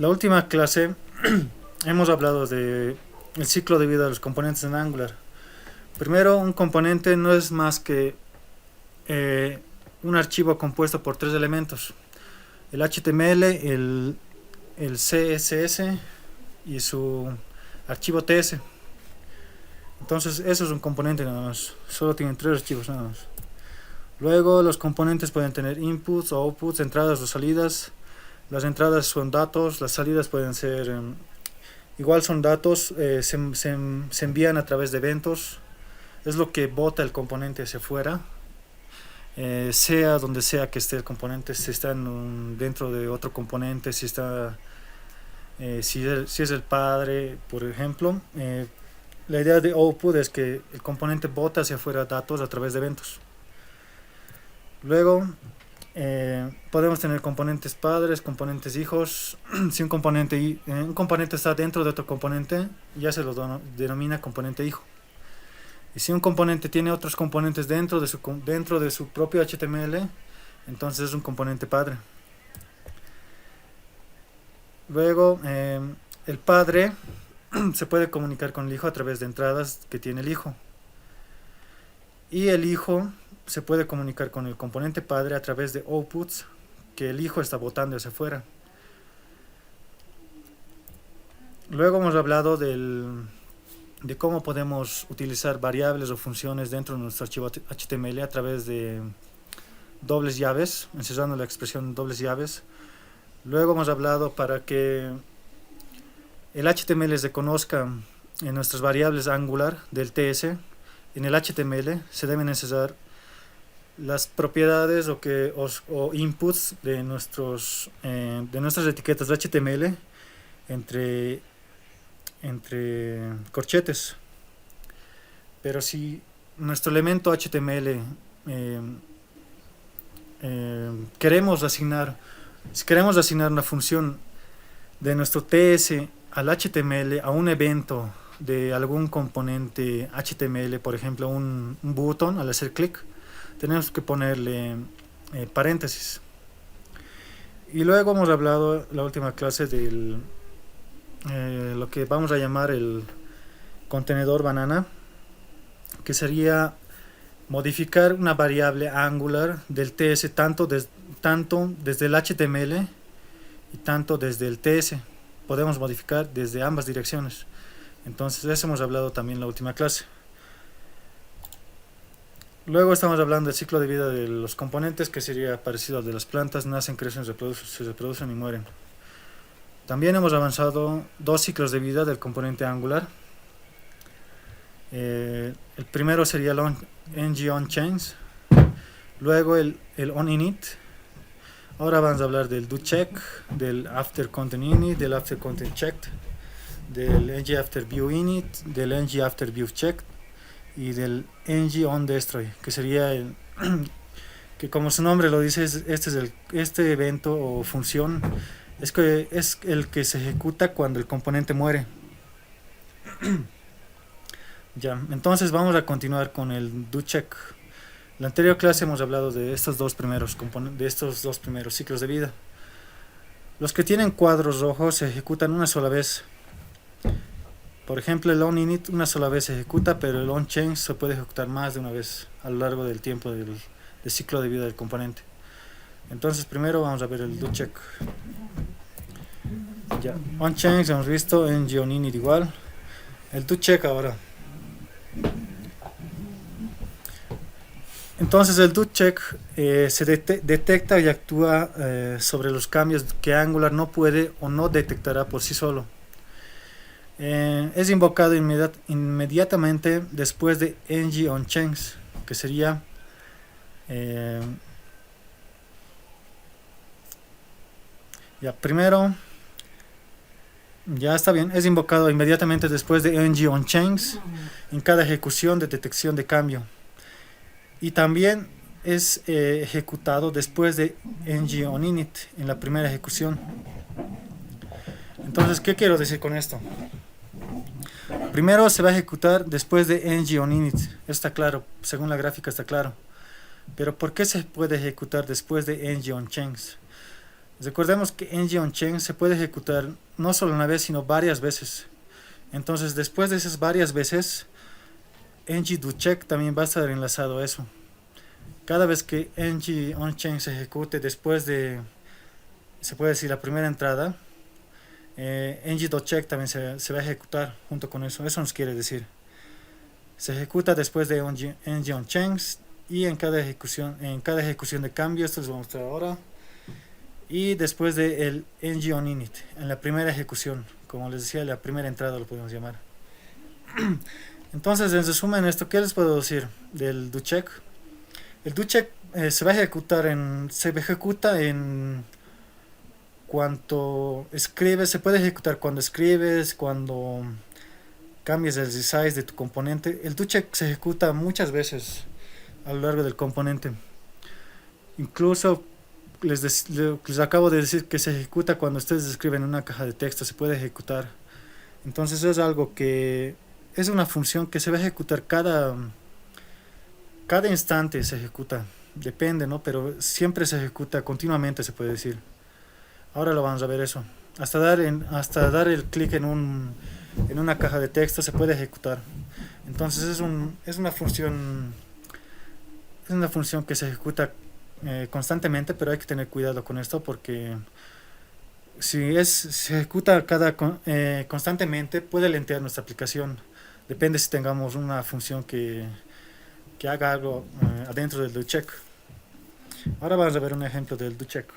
La última clase hemos hablado de el ciclo de vida de los componentes en Angular. Primero, un componente no es más que un archivo compuesto por tres elementos: el HTML, el CSS y su archivo TS. Entonces eso es un componente nada más, solo tienen tres archivos nada más. Luego los componentes pueden tener inputs o outputs, entradas o salidas. Las entradas son datos, las salidas pueden ser igual son datos, se envían a través de eventos. Es lo que bota el componente hacia afuera, sea donde sea que esté el componente, si está dentro de otro componente, si está si es el padre, por ejemplo. La idea de output es que el componente bota hacia afuera datos a través de eventos. Luego podemos tener componentes padres, componentes hijos. Si un componente está dentro de otro componente, ya se lo denomina componente hijo. Y si un componente tiene otros componentes dentro de su propio HTML, entonces es un componente padre. Luego el padre se puede comunicar con el hijo a través de entradas que tiene el hijo. Y el hijo se puede comunicar con el componente padre a través de outputs que el hijo está botando hacia afuera. Luego hemos hablado de cómo podemos utilizar variables o funciones dentro de nuestro archivo HTML a través de dobles llaves, encerrando la expresión dobles llaves. Luego hemos hablado para que el HTML se conozca en nuestras variables Angular del TS. En el HTML se deben encerrar las propiedades o inputs de nuestras etiquetas de HTML entre corchetes. Pero si nuestro elemento HTML queremos asignar una función de nuestro TS al HTML a un evento de algún componente HTML, por ejemplo un botón, al hacer clic tenemos que ponerle paréntesis. Y luego hemos hablado la última clase de lo que vamos a llamar el contenedor banana, que sería modificar una variable Angular del TS tanto desde el HTML y tanto desde el TS. Podemos modificar desde ambas direcciones. Entonces eso hemos hablado también en la última clase. Luego estamos hablando del ciclo de vida de los componentes, que sería parecido al de las plantas: nacen, crecen, se reproducen y mueren. También hemos avanzado dos ciclos de vida del componente Angular. El primero sería el ng-onChange, luego el onInit. Ahora vamos a hablar del doCheck, del afterContentInit, del afterContentChecked, del ng-afterViewInit, del ng-afterViewChecked y del ng-onDestroy, que sería que, como su nombre lo dice, este evento o función es el que se ejecuta cuando el componente muere. Ya, entonces vamos a continuar con el doCheck. En la anterior clase hemos hablado de estos dos primeros ciclos de vida. Los que tienen cuadros rojos se ejecutan una sola vez. Por ejemplo, el onInit una sola vez se ejecuta, pero el onChange se puede ejecutar más de una vez a lo largo del tiempo del ciclo de vida del componente. Entonces primero vamos a ver el doCheck. Ya, onChange hemos visto, ng-onInit igual. El doCheck ahora. Entonces el doCheck se detecta y actúa sobre los cambios que Angular no puede o no detectará por sí solo. Es invocado inmediatamente después de ng-onChange, que sería ya primero, ya está bien, es invocado inmediatamente después de ng-onChange en cada ejecución de detección de cambio, y también es ejecutado después de ng-onInit en la primera ejecución. Entonces, ¿qué quiero decir con esto? Primero se va a ejecutar después de ng-onInit, está claro, según la gráfica está claro. Pero ¿por qué se puede ejecutar después de ng-onChange? Recordemos que ng onChain se puede ejecutar no solo una vez, sino varias veces. Entonces, después de esas varias veces, ng doCheck también va a estar enlazado a eso. Cada vez que ng onChain se ejecute después de, se puede decir, la primera entrada, ng doCheck también se va a ejecutar junto con eso. Eso nos quiere decir, se ejecuta después de ng onChain y en cada ejecución de cambio. Esto les voy a mostrar ahora. Y después de el ng onInit, en la primera ejecución, como les decía, la primera entrada lo podemos llamar. Entonces, en resumen, esto, ¿qué les puedo decir del doCheck? El doCheck se ejecuta en cuanto escribes. Se puede ejecutar cuando escribes, cuando cambias el resize de tu componente. El doCheck se ejecuta muchas veces a lo largo del componente. Incluso les acabo de decir que se ejecuta cuando ustedes escriben una caja de texto. Se puede ejecutar. Entonces es algo que es una función que se va a ejecutar cada instante. Se ejecuta, depende, ¿no? Pero siempre se ejecuta continuamente, se puede decir. Ahora lo vamos a ver eso. Hasta dar el clic en una caja de texto se puede ejecutar. Entonces es una función que se ejecuta constantemente, pero hay que tener cuidado con esto, porque si se ejecuta constantemente, puede lentear nuestra aplicación. Depende si tengamos una función que haga algo adentro del doCheck. Ahora vamos a ver un ejemplo del doCheck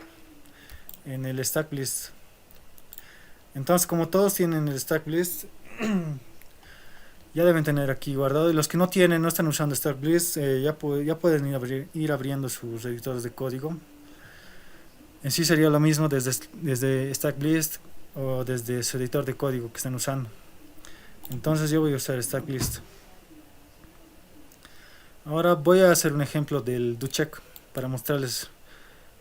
en el stack list. Entonces, como todos tienen el stack list, ya deben tener aquí guardado. Y los que no están usando stack list, ya pueden ir abriendo sus editores de código. En sí sería lo mismo desde stack list o desde su editor de código que están usando. Entonces yo voy a usar stack list. Ahora voy a hacer un ejemplo del doCheck para mostrarles,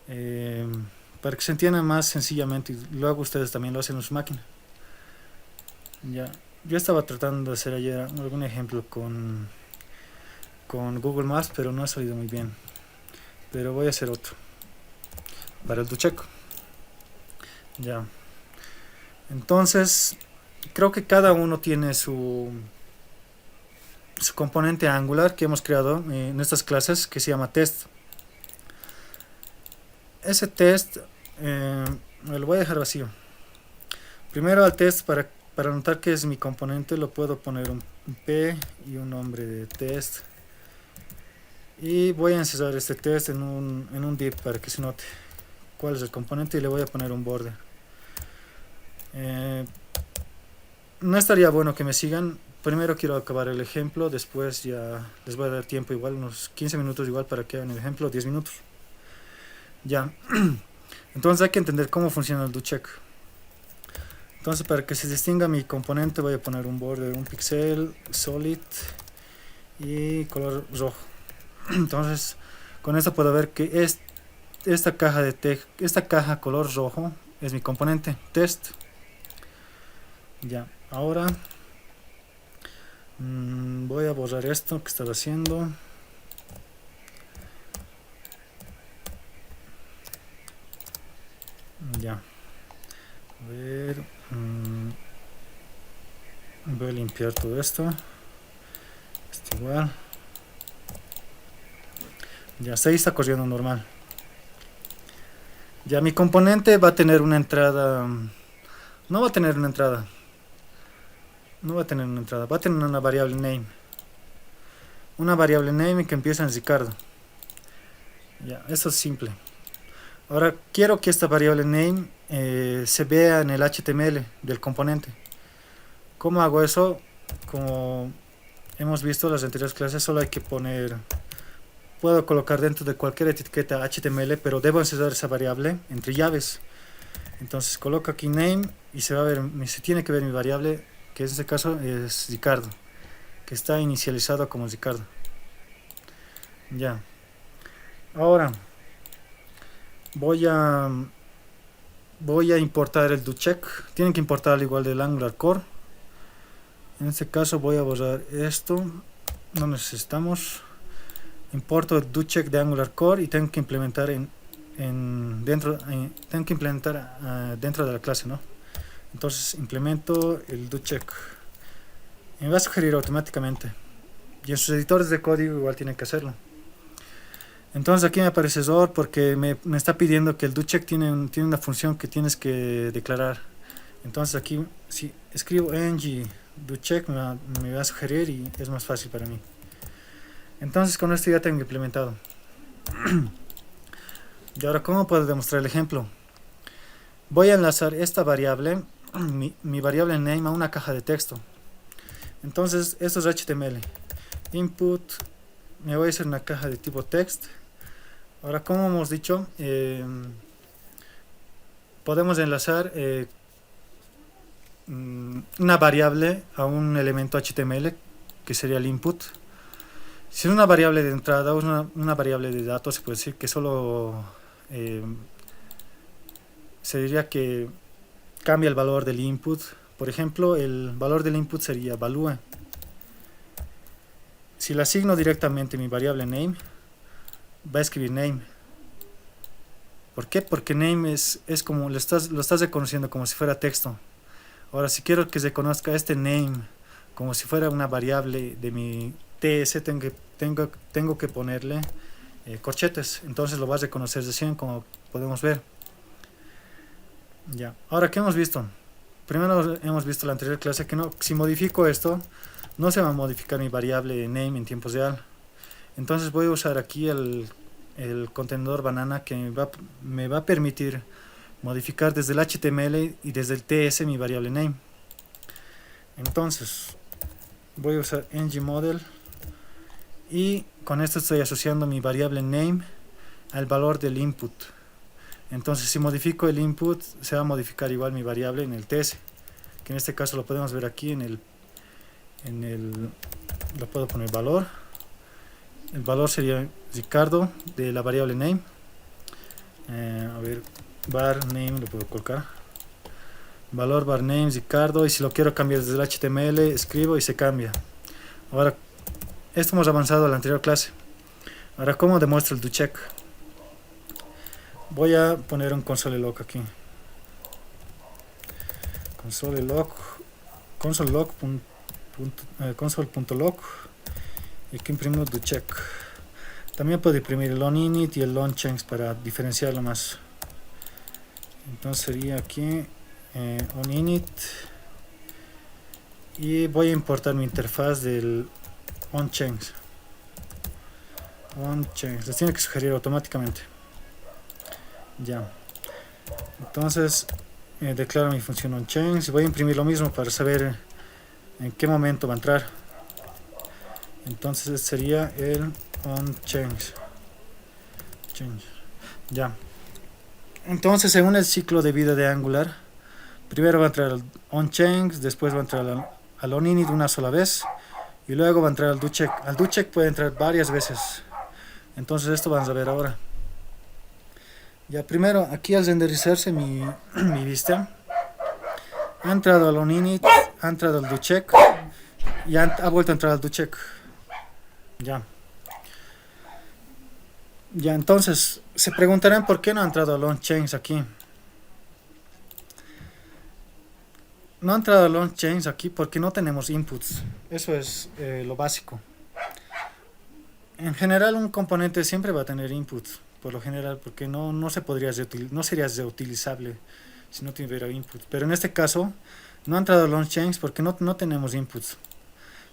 para que se entienda más sencillamente, y luego ustedes también lo hacen en su máquina. Ya, yo estaba tratando de hacer ayer algún ejemplo con Google Maps, pero no ha salido muy bien. Pero voy a hacer otro para el doCheck. Ya. Entonces, creo que cada uno tiene su componente Angular que hemos creado en estas clases, que se llama test. Ese test lo voy a dejar vacío. Primero al test, para notar que es mi componente, lo puedo poner un P y un nombre de test. Y voy a encerrar este test en un div para que se note cuál es el componente, y le voy a poner un border. No estaría bueno que me sigan. Primero quiero acabar el ejemplo, después ya les voy a dar tiempo, igual unos 15 minutos igual, para que hagan el ejemplo, 10 minutos. Ya. Entonces hay que entender cómo funciona el doCheck. Entonces, para que se distinga mi componente, voy a poner un border, un pixel solid y color rojo. Entonces, con esto puedo ver que esta caja color rojo es mi componente test. Ya, ahora voy a borrar esto que estaba haciendo. Ya, a ver, voy a limpiar todo esto. Esto igual. Ya, ahí está corriendo normal. Ya, mi componente va a tener una entrada. No va a tener una entrada. Va a tener una variable name. Una variable name que empieza en Ricardo. Ya, eso es simple. Ahora quiero que esta variable name se vea en el HTML del componente. ¿Cómo hago eso? Como hemos visto en las anteriores clases, solo hay que puedo colocar dentro de cualquier etiqueta HTML, pero debo encerrar esa variable entre llaves. Entonces coloco aquí name y se tiene que ver mi variable, que en este caso es Ricardo, que está inicializado como Ricardo. Ya. Ahora voy a importar el doCheck. Tienen que importarlo igual del Angular Core. En este caso voy a borrar esto, no necesitamos. Importo el doCheck de Angular Core y tengo que implementar en tengo que implementar dentro de la clase, ¿no? Entonces implemento el doCheck. Me va a sugerir automáticamente. Y en sus editores de código igual tienen que hacerlo. Entonces aquí me aparece error porque me está pidiendo que el doCheck tiene una función que tienes que declarar. Entonces aquí si escribo ng doCheck me va a sugerir y es más fácil para mí. Entonces con esto ya tengo implementado. Y ahora, ¿cómo puedo demostrar el ejemplo? Voy a enlazar esta variable, mi variable name, a una caja de texto. Entonces esto es HTML. Input, me voy a hacer una caja de tipo text. Ahora, como hemos dicho, podemos enlazar una variable a un elemento HTML que sería el input. Si es una variable de entrada o es una variable de datos, se puede decir que solo se diría que cambia el valor del input. Por ejemplo, el valor del input sería value. Si le asigno directamente mi variable name, va a escribir name. ¿Por qué? Porque name es como lo estás reconociendo como si fuera texto. Ahora, si quiero que se conozca este name como si fuera una variable de mi TS, tengo que ponerle corchetes. Entonces lo vas a reconocer recién, como podemos ver. Ya. Ahora, ¿qué hemos visto? Primero hemos visto en la anterior clase que si modifico esto, no se va a modificar mi variable name en tiempo real. Entonces voy a usar aquí el contenedor banana que me va a permitir modificar desde el HTML y desde el TS mi variable name. Entonces voy a usar ngModel y con esto estoy asociando mi variable name al valor del input. Entonces si modifico el input, se va a modificar igual mi variable en el TS, que en este caso lo podemos ver aquí lo puedo poner valor. El valor sería Ricardo de la variable name. A ver, var name lo puedo colocar. Valor var name Ricardo, y si lo quiero cambiar desde el HTML, escribo y se cambia. Ahora, esto hemos avanzado a la anterior clase. Ahora, ¿cómo demuestro el doCheck? Voy a poner un console.log aquí. Console.log y aquí imprimimos doCheck. También puedo imprimir el onInit y el onChange para diferenciarlo más. Entonces sería aquí onInit y voy a importar mi interfaz del onChange. Les tiene que sugerir automáticamente. Ya. Entonces declaro mi función onChange y voy a imprimir lo mismo para saber en qué momento va a entrar. Entonces sería el onChange. Ya. Entonces, según el ciclo de vida de Angular, primero va a entrar al onChange, después va a entrar al onInit una sola vez y luego va a entrar al doCheck. Al doCheck puede entrar varias veces. Entonces esto vamos a ver ahora. Ya, primero aquí al renderizarse mi vista, ha entrado al onInit, ha entrado al doCheck y ha vuelto a entrar al doCheck. Ya, entonces se preguntarán por qué no ha entrado al onChange aquí. No ha entrado al onChange aquí porque no tenemos inputs. Eso es lo básico. En general un componente siempre va a tener inputs, por lo general, porque no sería reutilizable si no tuviera inputs. Pero en este caso no ha entrado al onChange porque no tenemos inputs.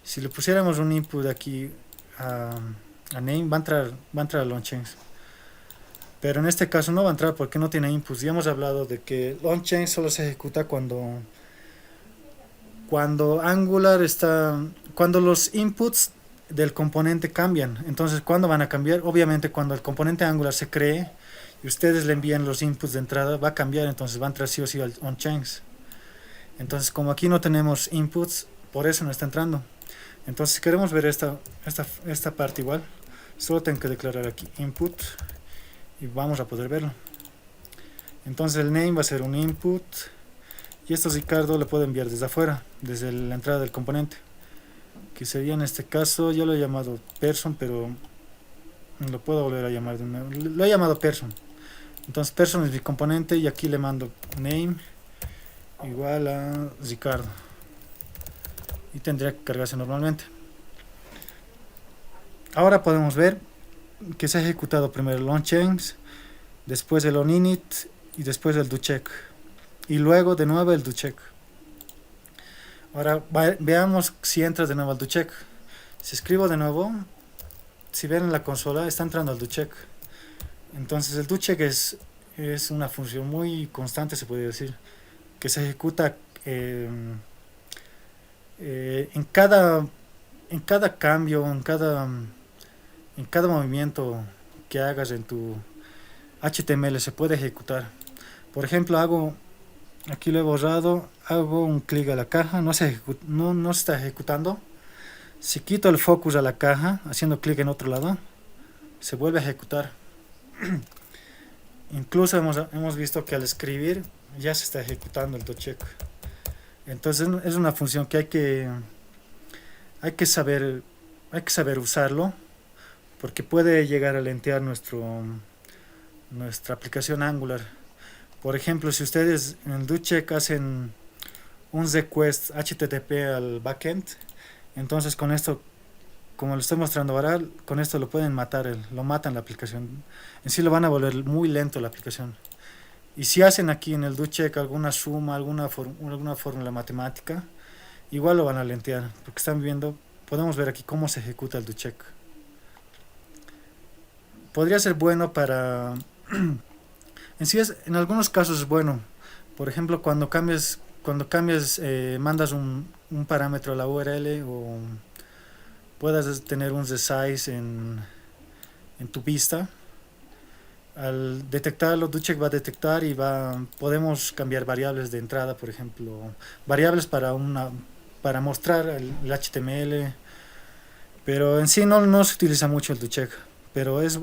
Si le pusiéramos un input aquí a name, va a entrar al onChange. Pero en este caso no va a entrar porque no tiene inputs. Ya hemos hablado de que el onChange solo se ejecuta cuando los inputs del componente cambian. Entonces, ¿cuándo van a cambiar? Obviamente cuando el componente Angular se cree y ustedes le envían los inputs de entrada, va a cambiar, entonces va a entrar sí o sí al onChange. Entonces, como aquí no tenemos inputs, por eso no está entrando. Entonces, si queremos ver esta parte igual, solo tengo que declarar aquí input y vamos a poder verlo. Entonces el name va a ser un input y esto Ricardo le puedo enviar desde afuera, desde la entrada del componente, que sería en este caso, yo lo he llamado person, pero lo puedo volver a llamar de nuevo. Lo he llamado person. Entonces person es mi componente y aquí le mando name igual a Ricardo y tendría que cargarse normalmente. Ahora podemos ver que se ha ejecutado primero el onChange, después el onInit y después el doCheck y luego de nuevo el doCheck. Ahora veamos si entra de nuevo al doCheck. Si escribo de nuevo, si ven en la consola está entrando al doCheck. Entonces el doCheck es una función muy constante, se puede decir, que se ejecuta en cada cambio, en cada movimiento que hagas en tu HTML se puede ejecutar. Por ejemplo, aquí lo he borrado, hago un clic a la caja, no se está ejecutando. Si quito el focus a la caja, haciendo clic en otro lado, se vuelve a ejecutar. Incluso hemos visto que al escribir ya se está ejecutando el doCheck. Entonces es una función que hay que saber usarlo, porque puede llegar a lentear nuestra aplicación Angular. Por ejemplo, si ustedes en el doCheck hacen un request HTTP al backend, entonces con esto, como lo estoy mostrando ahora, con esto lo pueden matar, lo matan la aplicación. En sí lo van a volver muy lento la aplicación. Y si hacen aquí en el doCheck alguna suma, alguna fórmula matemática, igual lo van a lentear, porque están viendo, podemos ver aquí cómo se ejecuta el doCheck. Podría ser bueno para en sí en algunos casos es bueno. Por ejemplo, cuando cambias mandas un parámetro a la URL o puedas tener un resize en tu vista. Al detectarlo, doCheck va a detectar y podemos cambiar variables de entrada, por ejemplo, variables para mostrar el HTML, pero en sí no se utiliza mucho el doCheck, pero es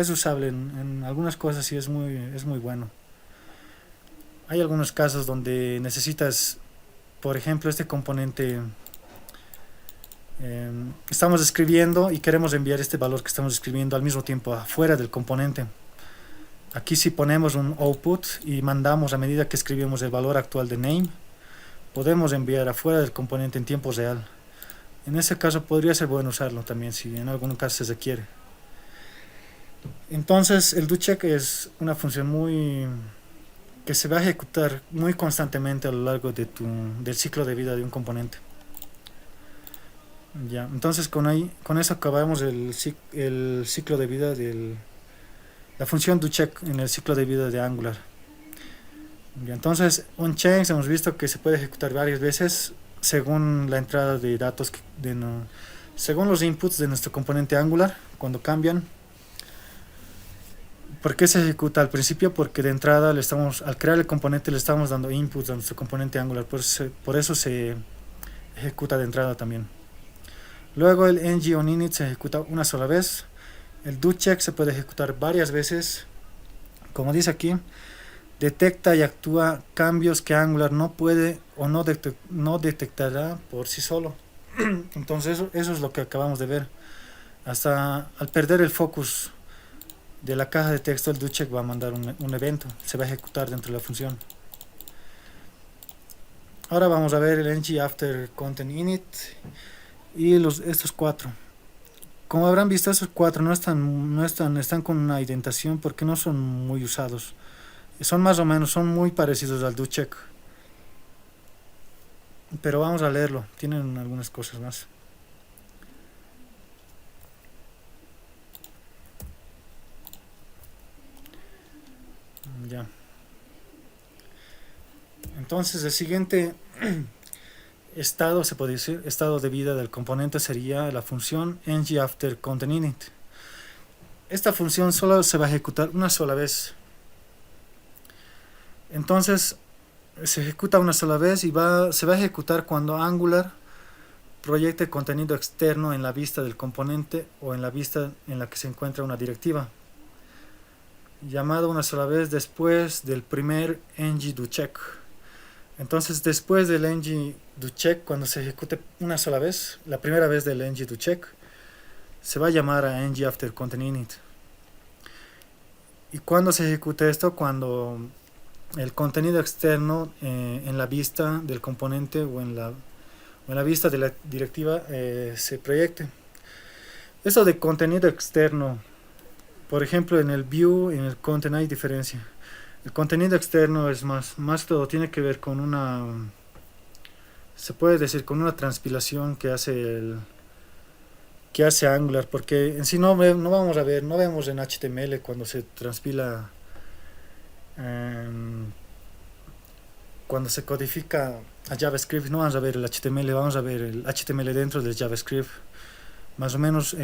usable en algunas cosas y es muy bueno. Hay algunos casos donde necesitas, por ejemplo, este componente, estamos escribiendo y queremos enviar este valor que estamos escribiendo al mismo tiempo afuera del componente. Aquí si ponemos un output y mandamos a medida que escribimos el valor actual de name, podemos enviar afuera del componente en tiempo real. En ese caso podría ser bueno usarlo también si en algún caso se requiere. Entonces el doCheck es una función que se va a ejecutar muy constantemente a lo largo del ciclo de vida de un componente. Ya, entonces con eso acabamos el ciclo de vida la función doCheck en el ciclo de vida de Angular. Ya, entonces onChange hemos visto que se puede ejecutar varias veces según la entrada de datos según los inputs de nuestro componente Angular cuando cambian. ¿Por qué se ejecuta al principio? Porque de entrada al crear el componente le estamos dando inputs a nuestro componente Angular, por eso se ejecuta de entrada también. Luego el ng onInit se ejecuta una sola vez. El doCheck se puede ejecutar varias veces. Como dice aquí, detecta y actúa cambios que Angular no puede o no detectará por sí solo. Entonces eso es lo que acabamos de ver. Hasta al perder el focus de la caja de texto, el doCheck va a mandar un evento, se va a ejecutar dentro de la función. Ahora vamos a ver el ng after content init y estos cuatro. Como habrán visto, estos cuatro están con una indentación porque no son muy usados. Son muy parecidos al doCheck. Pero vamos a leerlo, tienen algunas cosas más. Ya. Entonces el siguiente estado, se puede decir, estado de vida del componente sería la función ng after content init. Esta función solo se va a ejecutar una sola vez. Entonces se ejecuta una sola vez y se va a ejecutar cuando Angular proyecte contenido externo en la vista del componente o en la vista en la que se encuentra una directiva. Llamado una sola vez después del primer ng doCheck. Entonces después del ng doCheck, cuando se ejecute una sola vez, la primera vez del ng doCheck, se va a llamar a ng after content init. ¿Y cuándo se ejecuta esto? Cuando el contenido externo en la vista del componente o en la vista de la directiva se proyecte. Eso de contenido externo, por ejemplo, en el view y en el content hay diferencia. El contenido externo es más todo tiene que ver con se puede decir, con una transpilación que hace Angular, porque en sí no vamos a ver, no vemos en HTML cuando se transpila, eh, cuando se codifica a JavaScript, no vamos a ver el HTML, vamos a ver el HTML dentro del JavaScript. Más o menos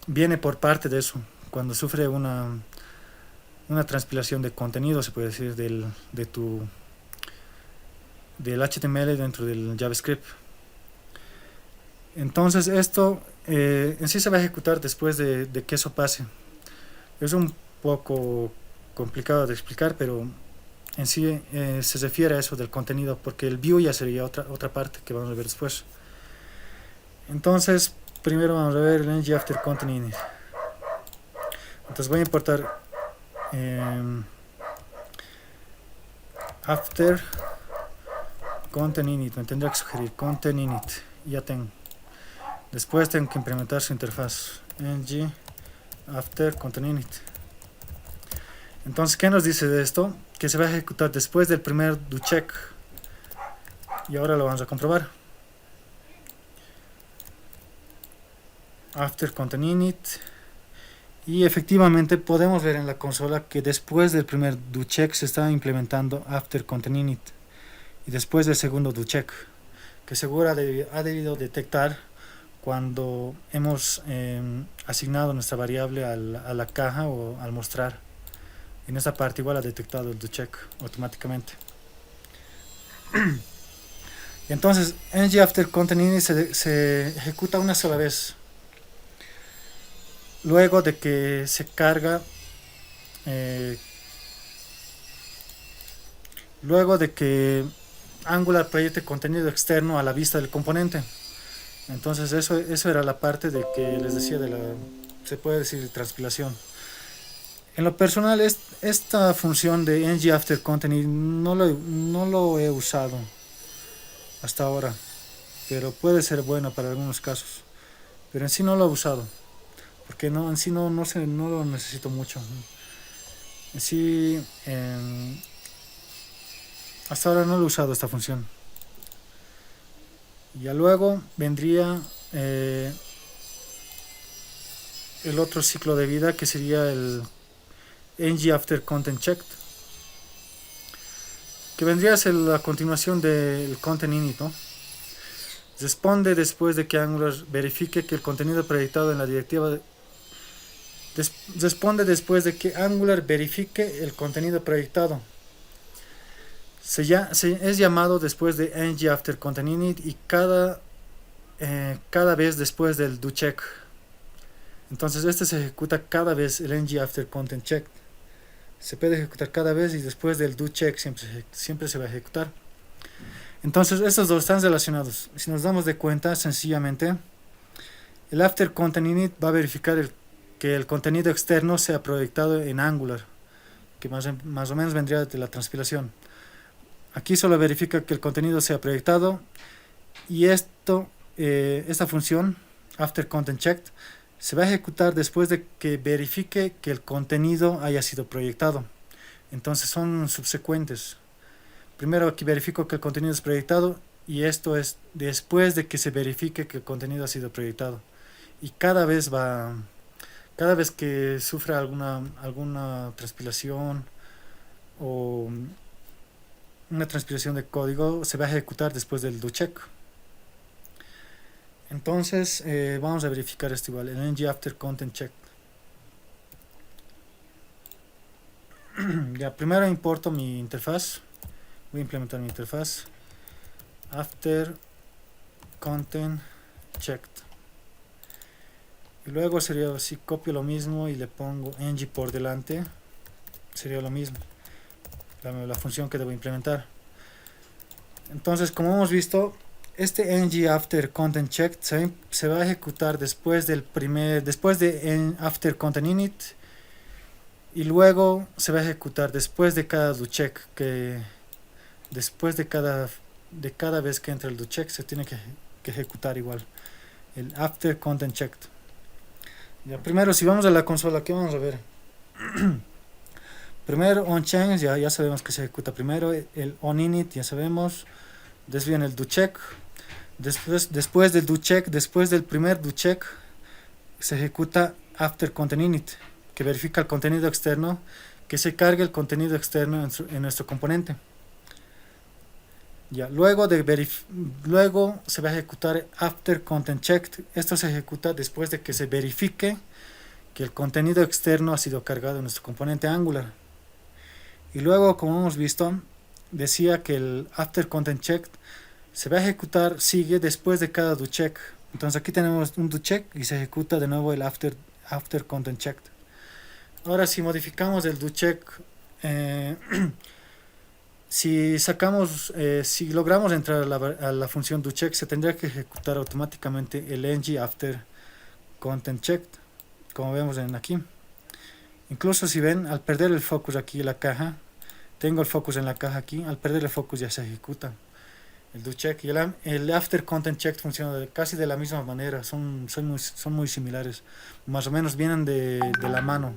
viene por parte de eso, cuando sufre una transpilación de contenido, se puede decir, del HTML dentro del JavaScript. Entonces esto en sí se va a ejecutar después de que eso pase. Es un poco complicado de explicar, pero en sí se refiere a eso del contenido, porque el view ya sería otra parte que vamos a ver después. Entonces, primero vamos a ver el ng after content init. Entonces voy a importar after content init, me tendría que sugerir content init, ya tengo. Después tengo que implementar su interfaz ng after content init. Entonces, ¿qué nos dice de esto? Que se va a ejecutar después del primer do check. Y ahora lo vamos a comprobar. After content init. Y efectivamente podemos ver en la consola que después del primer do check se está implementando after content init. Y después del segundo do check, que seguro ha debido detectar cuando hemos asignado nuestra variable a la caja o al mostrar. En esta parte igual ha detectado el do check automáticamente. Y entonces ng after content init se ejecuta una sola vez luego de que se carga luego de que Angular proyecte contenido externo a la vista del componente. Entonces eso era la parte de que les decía se puede decir, transpilación. En lo personal, esta función de ng after content no lo he usado hasta ahora, pero puede ser bueno para algunos casos. Pero en sí no lo he usado, porque en sí no lo necesito mucho. En sí, hasta ahora no lo he usado esta función. Ya luego vendría el otro ciclo de vida, que sería el ng after content checked, que vendría a ser la continuación del content init, ¿no? Responde después de que Angular verifique que el contenido proyectado en la directiva responde después de que Angular verifique el contenido proyectado. Es llamado después de ng after content init y cada vez después del do check. Entonces este se ejecuta cada vez, el ng after content check se puede ejecutar cada vez y después del do check siempre se va a ejecutar. Entonces estos dos están relacionados. Si nos damos de cuenta, sencillamente el after content init va a verificar que el contenido externo sea proyectado en Angular, que más o menos vendría de la transpilación. Aquí solo verifica que el contenido sea proyectado, y esta función after content checked se va a ejecutar después de que verifique que el contenido haya sido proyectado. Entonces son subsecuentes. Primero aquí verifico que el contenido es proyectado, y esto es después de que se verifique que el contenido ha sido proyectado. Y cada vez que sufra alguna transpilación o una transpilación de código, se va a ejecutar después del do check. Entonces vamos a verificar esto igual, el ng after content check. Ya, primero importo mi interfaz. Voy a implementar mi interfaz after content checked, y luego sería así, copio lo mismo y le pongo ng por delante, sería lo mismo, la función que debo implementar. Entonces, como hemos visto, este ng after content checked se va a ejecutar después de after content init y luego se va a ejecutar después de cada doCheck, que después de cada vez que entra el doCheck se tiene que ejecutar igual el after content checked. Ya, primero, si vamos a la consola, ¿qué vamos a ver? Primero onChange, ya sabemos que se ejecuta primero. El onInit ya sabemos. Después viene el doCheck. Después del doCheck, después del primer doCheck, se ejecuta after content init, que verifica el contenido externo, que se cargue el contenido externo en nuestro componente. Ya, luego se va a ejecutar after content checked. Esto se ejecuta después de que se verifique que el contenido externo ha sido cargado en nuestro componente Angular. Y luego, como hemos visto, decía que el after content checked se va a ejecutar, sigue después de cada doCheck. Entonces aquí tenemos un doCheck y se ejecuta de nuevo el after content checked. Ahora, si modificamos el doCheck, si logramos entrar a la función doCheck, se tendría que ejecutar automáticamente el ng after content checked, como vemos aquí. Incluso si ven, al perder el focus aquí en la caja, tengo el focus en la caja aquí, al perder el focus ya se ejecuta el doCheck. Y el after content checked funciona casi de la misma manera, son muy similares, más o menos vienen de la mano.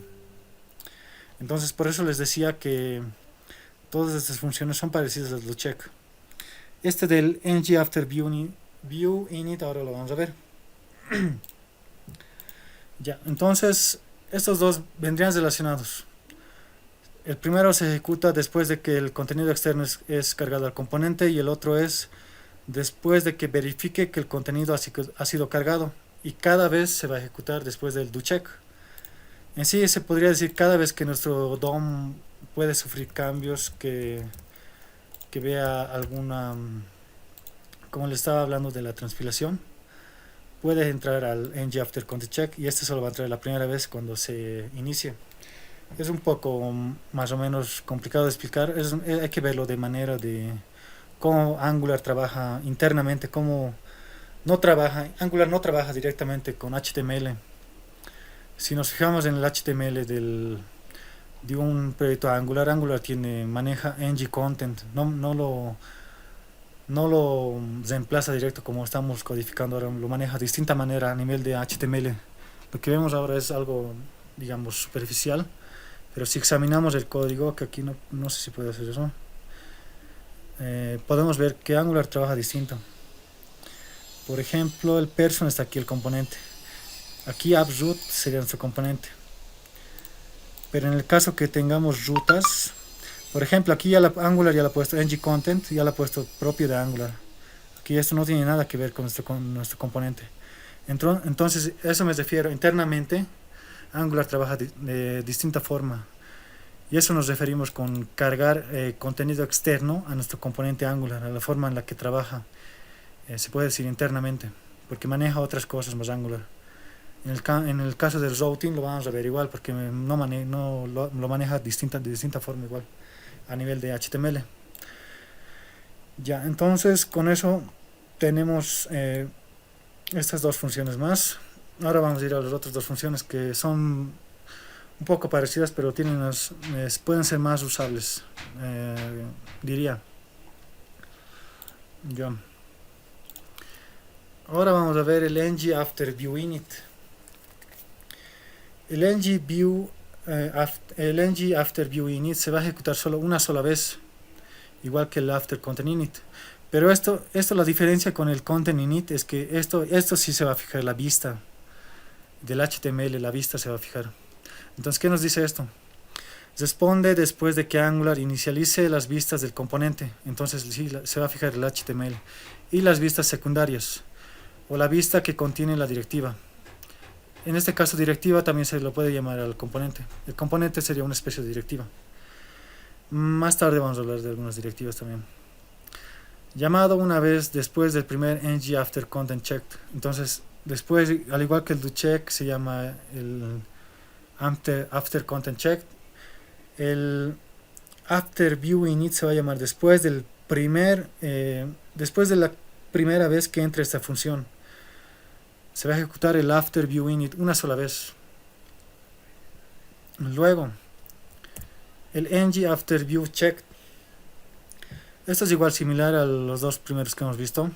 Entonces por eso les decía que todas estas funciones son parecidas al doCheck. Este del ng after view init ahora lo vamos a ver. Ya, entonces estos dos vendrían relacionados. El primero se ejecuta después de que el contenido externo es cargado al componente, y el otro es después de que verifique que el contenido ha sido cargado, y cada vez se va a ejecutar después del doCheck. En sí se podría decir cada vez que nuestro DOM puede sufrir cambios, que vea alguna, como le estaba hablando de la transpilación, puede entrar al ng after content check, y este solo va a entrar la primera vez cuando se inicie. Es un poco más o menos complicado de explicar, hay que verlo de manera de cómo Angular trabaja internamente, cómo Angular no trabaja directamente con HTML. Si nos fijamos en el HTML de un proyecto Angular maneja ng content, no lo reemplaza directo como estamos codificando ahora, lo maneja de distinta manera a nivel de HTML. Lo que vemos ahora es algo, digamos, superficial, pero si examinamos el código, que aquí no sé si puedo hacer eso, podemos ver que Angular trabaja distinto. Por ejemplo, el person está aquí, el componente. Aquí AppRoot sería nuestro componente. Pero en el caso que tengamos rutas, por ejemplo, aquí Angular ya le ha puesto ng content, ya le ha puesto propio de Angular. Aquí esto no tiene nada que ver con nuestro componente. Entonces, eso me refiero. Internamente, Angular trabaja de distinta forma. Y eso nos referimos con cargar contenido externo a nuestro componente Angular, a la forma en la que trabaja. Se puede decir internamente, porque maneja otras cosas más Angular. En el caso del routing lo vamos a ver igual, porque lo maneja de distinta forma igual, a nivel de HTML. Ya, entonces con eso tenemos estas dos funciones más. Ahora vamos a ir a las otras dos funciones que son un poco parecidas, pero pueden ser más usables, diría. Ya. Ahora vamos a ver el ng after view init. El ng after view init se va a ejecutar solo una sola vez, igual que el after content init. Pero esto la diferencia con el content init es que esto sí se va a fijar la vista del HTML, la vista se va a fijar. Entonces, ¿qué nos dice esto? Responde después de que Angular inicialice las vistas del componente. Entonces sí, se va a fijar el HTML y las vistas secundarias, o la vista que contiene la directiva. En este caso, directiva también se lo puede llamar al componente. El componente sería una especie de directiva. Más tarde vamos a hablar de algunas directivas también. Llamado una vez después del primer ng after content checked. Entonces, después, al igual que el doCheck, se llama el after content checked. El after view init se va a llamar después de la primera vez que entre esta función. Se va a ejecutar el after view init una sola vez. Luego, el ng after view check. Esto es igual similar a los dos primeros que hemos visto.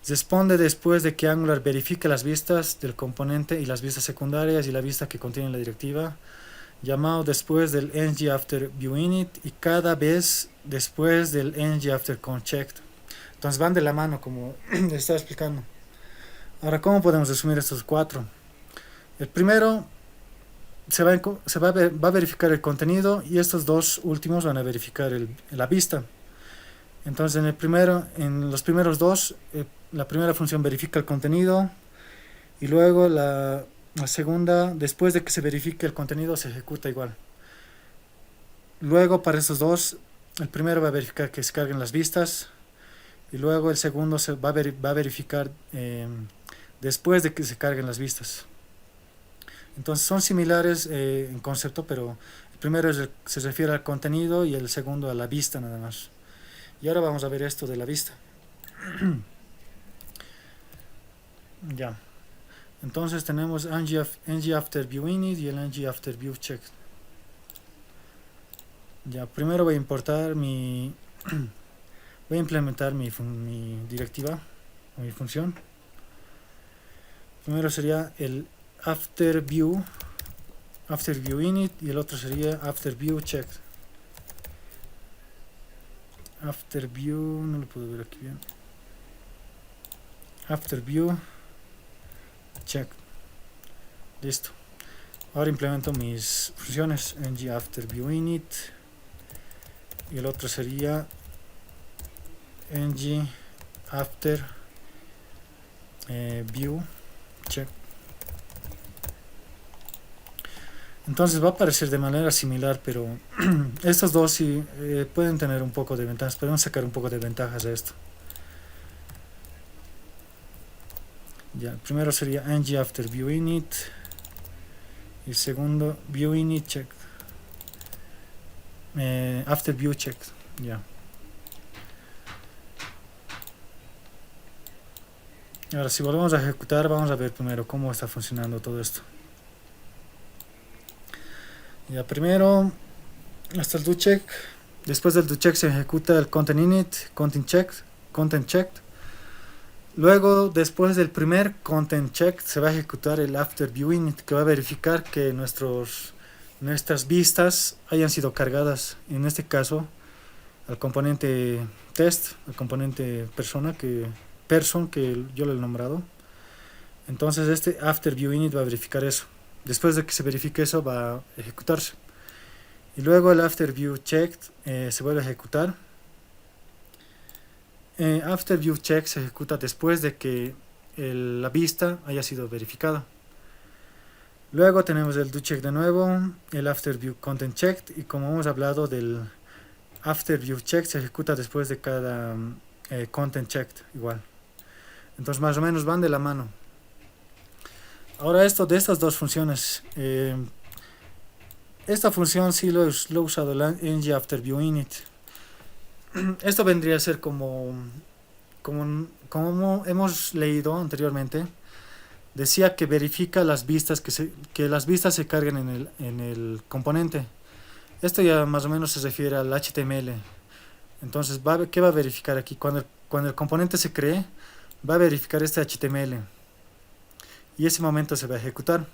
Responde después de que Angular verifique las vistas del componente y las vistas secundarias y la vista que contiene la directiva, llamado después del ng after view init y cada vez después del ng after concheck. Entonces van de la mano, como les estaba explicando. Ahora, ¿cómo podemos resumir estos cuatro? El primero va a verificar el contenido y estos dos últimos van a verificar la vista. Entonces en los primeros dos, la primera función verifica el contenido y luego la segunda, después de que se verifique el contenido, se ejecuta igual. Luego para estos dos, el primero va a verificar que se carguen las vistas y luego el segundo va a verificar después de que se carguen las vistas. Entonces son similares en concepto, pero el primero se refiere al contenido y el segundo a la vista nada más. Y ahora vamos a ver esto de la vista. Ya. Entonces tenemos ng after view init y el ng after view check. Ya, primero voy a importar voy a implementar mi directiva o mi función. Primero sería el after view init y el otro sería after view check. After view, no lo puedo ver aquí bien. After view check. Listo. Ahora implemento mis funciones ng after view init y el otro sería ng after view check. Entonces va a aparecer de manera similar, pero estos dos sí pueden tener un poco de ventajas. Podemos sacar un poco de ventajas de esto. Ya, el primero sería ng after view init y el segundo view init check. After view check. Ya. Ahora si volvemos a ejecutar, vamos a ver primero cómo está funcionando todo esto. Ya, primero hasta el doCheck. Después del doCheck se ejecuta el content init, content checked. Luego, después del primer content check, se va a ejecutar el after view init, que va a verificar que nuestras vistas hayan sido cargadas. En este caso, al componente test, al componente person que yo lo he nombrado. Entonces este after view init va a verificar eso. Después de que se verifique eso, va a ejecutarse. Y luego el after view checked se vuelve a ejecutar. After view check se ejecuta después de que la vista haya sido verificada. Luego tenemos el doCheck de nuevo, el after view content checked, y como hemos hablado del after view check se ejecuta después de cada content checked igual. Entonces más o menos van de la mano. Ahora esto de estas dos funciones, esta función sí lo he usado, la ng after view init. Esto vendría a ser como hemos leído anteriormente, decía que verifica las vistas, que las vistas se carguen en el componente. Esto ya más o menos se refiere al HTML. Entonces, ¿qué va a verificar aquí? Cuando el componente se cree, va a verificar este HTML. Y ese momento se va a ejecutar.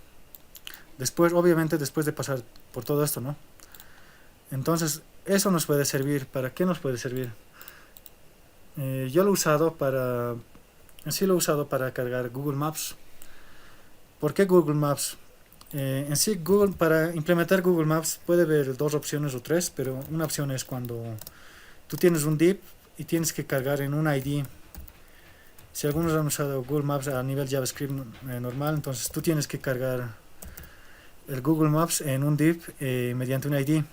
Después, obviamente, después de pasar por todo esto, ¿no? Entonces, eso nos puede servir. ¿Para qué nos puede servir? Yo lo he usado para cargar Google Maps. ¿Por qué Google Maps? En sí, para implementar Google Maps puede haber dos opciones o tres, pero una opción es cuando tú tienes un div y tienes que cargar en un ID. Si algunos han usado Google Maps a nivel JavaScript normal, entonces tú tienes que cargar el Google Maps en un div mediante un ID.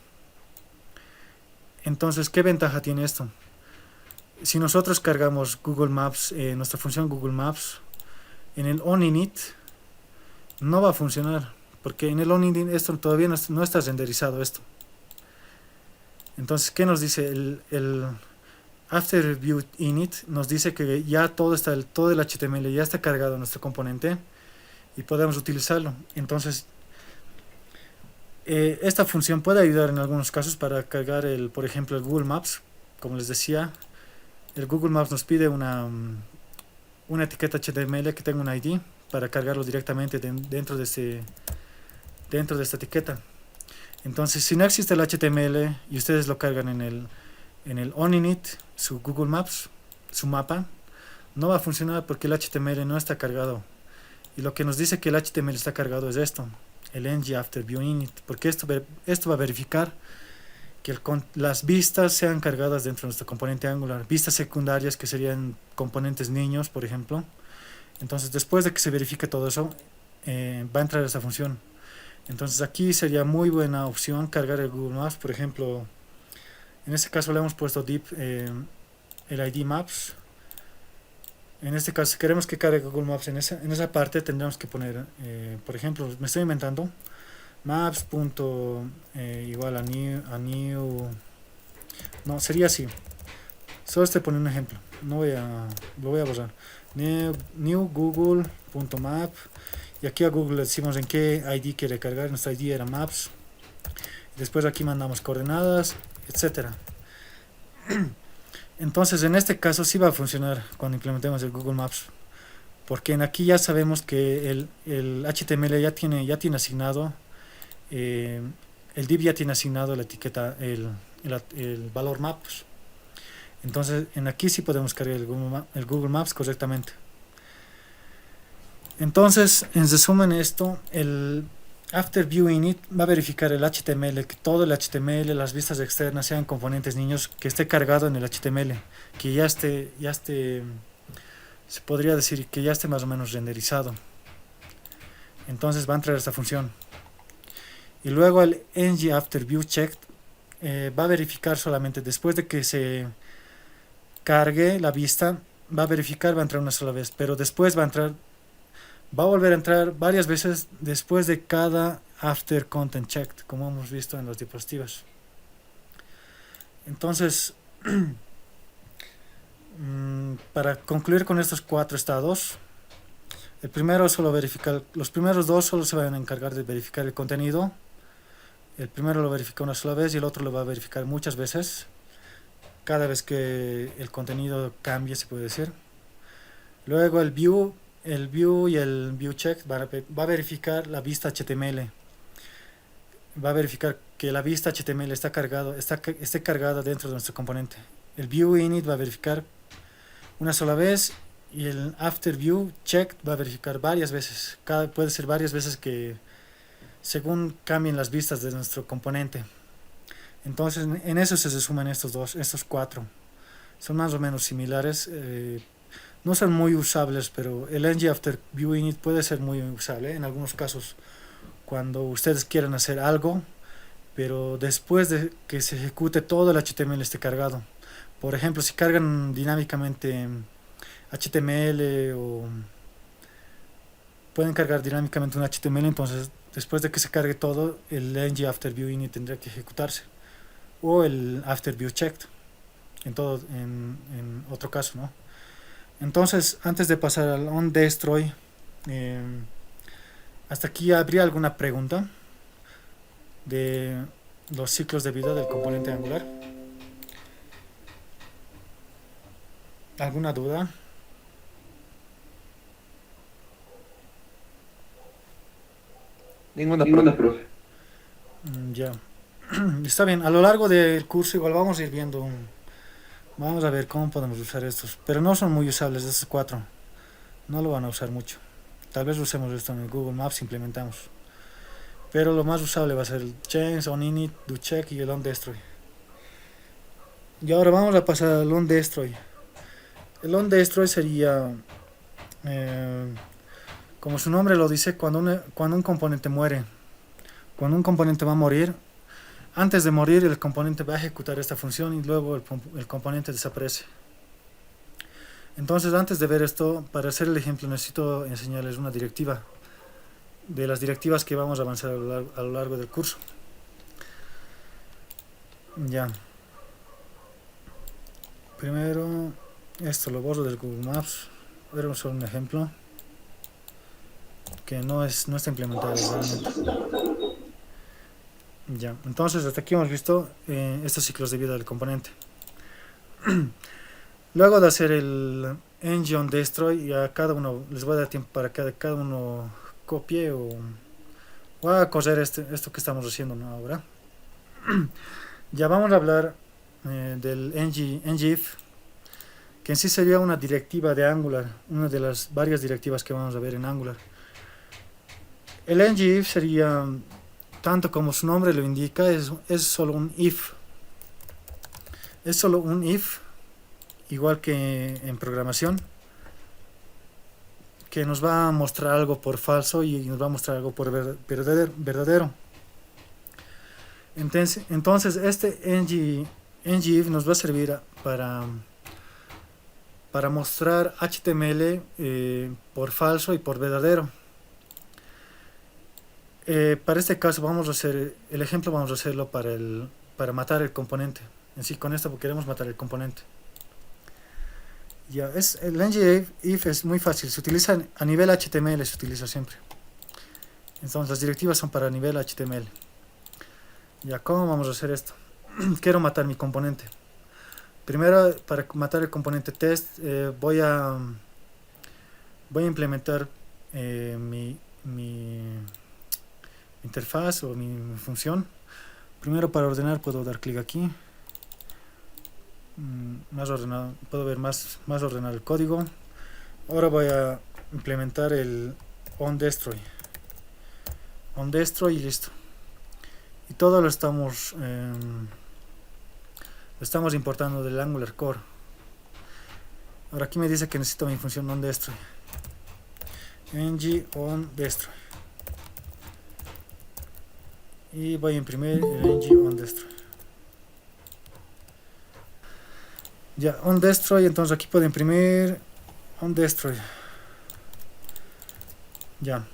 Entonces, ¿qué ventaja tiene esto? Si nosotros cargamos Google Maps, nuestra función Google Maps, en el onInit no va a funcionar, porque en el onInit esto todavía no está renderizado esto. Entonces, ¿qué nos dice el after view init? Nos dice que ya todo el HTML ya está cargado en nuestro componente y podemos utilizarlo. Entonces, Esta función puede ayudar en algunos casos para cargar por ejemplo, el Google Maps. Como les decía, el Google Maps nos pide una etiqueta HTML que tenga un ID para cargarlo directamente dentro de esta etiqueta. Entonces, si no existe el HTML y ustedes lo cargan en el OnInit, su Google Maps, su mapa, no va a funcionar porque el HTML no está cargado. Y lo que nos dice que el HTML está cargado es esto, el ng after view init, porque esto va a verificar que las vistas sean cargadas dentro de nuestro componente Angular, vistas secundarias que serían componentes niños, por ejemplo. Entonces, después de que se verifique todo eso, va a entrar esa función. Entonces, aquí sería muy buena opción cargar el Google Maps. Por ejemplo, en este caso le hemos puesto div el ID Maps. En este caso, si queremos que cargue Google Maps en esa parte, tendremos que poner, por ejemplo, me estoy inventando, maps. Igual a new, no, sería así. Solo estoy poniendo un ejemplo, lo voy a borrar. New google.map, y aquí a Google le decimos en qué ID quiere cargar. Nuestro ID era maps. Después aquí mandamos coordenadas, etcétera. Entonces, en este caso sí va a funcionar cuando implementemos el Google Maps, porque en aquí ya sabemos que el HTML ya tiene asignado, el div ya tiene asignado la etiqueta, el valor maps. Entonces, en aquí sí podemos cargar el Google Maps correctamente. Entonces, en resumen esto, el After View Init va a verificar el HTML, que todo el HTML, las vistas externas sean componentes niños, que esté cargado en el HTML, que ya esté, se podría decir que ya esté más o menos renderizado. Entonces va a entrar esta función. Y luego el ng after view checked va a verificar solamente después de que se cargue la vista, va a verificar, va a entrar una sola vez, pero después va a volver a entrar varias veces después de cada after content checked, como hemos visto en las diapositivas. Entonces, para concluir con estos 4 estados, el primero solo verificar, los primeros 2 solo se van a encargar de verificar el contenido. El primero lo verifica una sola vez y el otro lo va a verificar muchas veces, cada vez que el contenido cambie, se puede decir. Luego el view y el view check va a verificar la vista HTML. Va a verificar que la vista HTML esté cargada dentro de nuestro componente. El view init va a verificar una sola vez y el after view check va a verificar varias veces. Puede ser varias veces que según cambien las vistas de nuestro componente. Entonces, en eso se resumen estos 4. Son más o menos similares. No son muy usables, pero el ng after view init puede ser muy usable en algunos casos cuando ustedes quieran hacer algo, pero después de que se ejecute todo el HTML esté cargado. Por ejemplo, si cargan dinámicamente HTML o pueden cargar dinámicamente un HTML, entonces después de que se cargue todo, el ng after view init tendría que ejecutarse, o el after view checked en otro caso, ¿no? Entonces, antes de pasar al onDestroy, hasta aquí habría alguna pregunta de los ciclos de vida del componente Angular. ¿Alguna duda? Ninguna, profe. Ya. Está bien, a lo largo del curso igual vamos a ir viendo, vamos a ver cómo podemos usar estos, pero no son muy usables estos 4, no lo van a usar mucho. Tal vez usemos esto en el Google Maps, implementamos, pero lo más usable va a ser el change, onInit, doCheck y el onDestroy. Y ahora vamos a pasar al onDestroy. El onDestroy sería, como su nombre lo dice, cuando un componente muere. Cuando un componente va a morir, antes de morir el componente va a ejecutar esta función y luego el componente desaparece. Entonces, antes de ver esto, para hacer el ejemplo necesito enseñarles una directiva, de las directivas que vamos a avanzar a lo largo del curso. Ya. Primero, esto lo borro del Google Maps. Veremos solo un ejemplo que no está implementado realmente. Ya, entonces hasta aquí hemos visto estos ciclos de vida del componente. Luego de hacer el ng on destroy, ya cada uno les voy a dar tiempo para que cada uno copie o voy a correr esto que estamos haciendo, ¿no? Ahora ya vamos a hablar del ngIf, que en sí sería una directiva de Angular, una de las varias directivas que vamos a ver en Angular. El ngIf sería, tanto como su nombre lo indica, es solo un if. Es solo un if, igual que en programación, que nos va a mostrar algo por falso y nos va a mostrar algo por verdadero. Entonces este ngIf nos va a servir para mostrar HTML por falso y por verdadero. Para este caso vamos a hacer el ejemplo, vamos a hacerlo para matar el componente. En sí, con esto queremos matar el componente. Ya, el ngIf es muy fácil, se utiliza a nivel HTML, se utiliza siempre. Entonces las directivas son para nivel HTML. Ya, ¿cómo vamos a hacer esto? Quiero matar mi componente. Primero, para matar el componente test, voy a implementar mi interfaz o mi función. Primero, para ordenar, puedo dar clic aquí. Más ordenado, puedo ver más ordenado el código. Ahora voy a implementar el onDestroy y listo. Y todo lo estamos importando del Angular Core. Ahora aquí me dice que necesito mi función onDestroy. ng onDestroy. Y voy a imprimir el ng onDestroy. Ya, onDestroy, entonces aquí puedo imprimir onDestroy. Ya.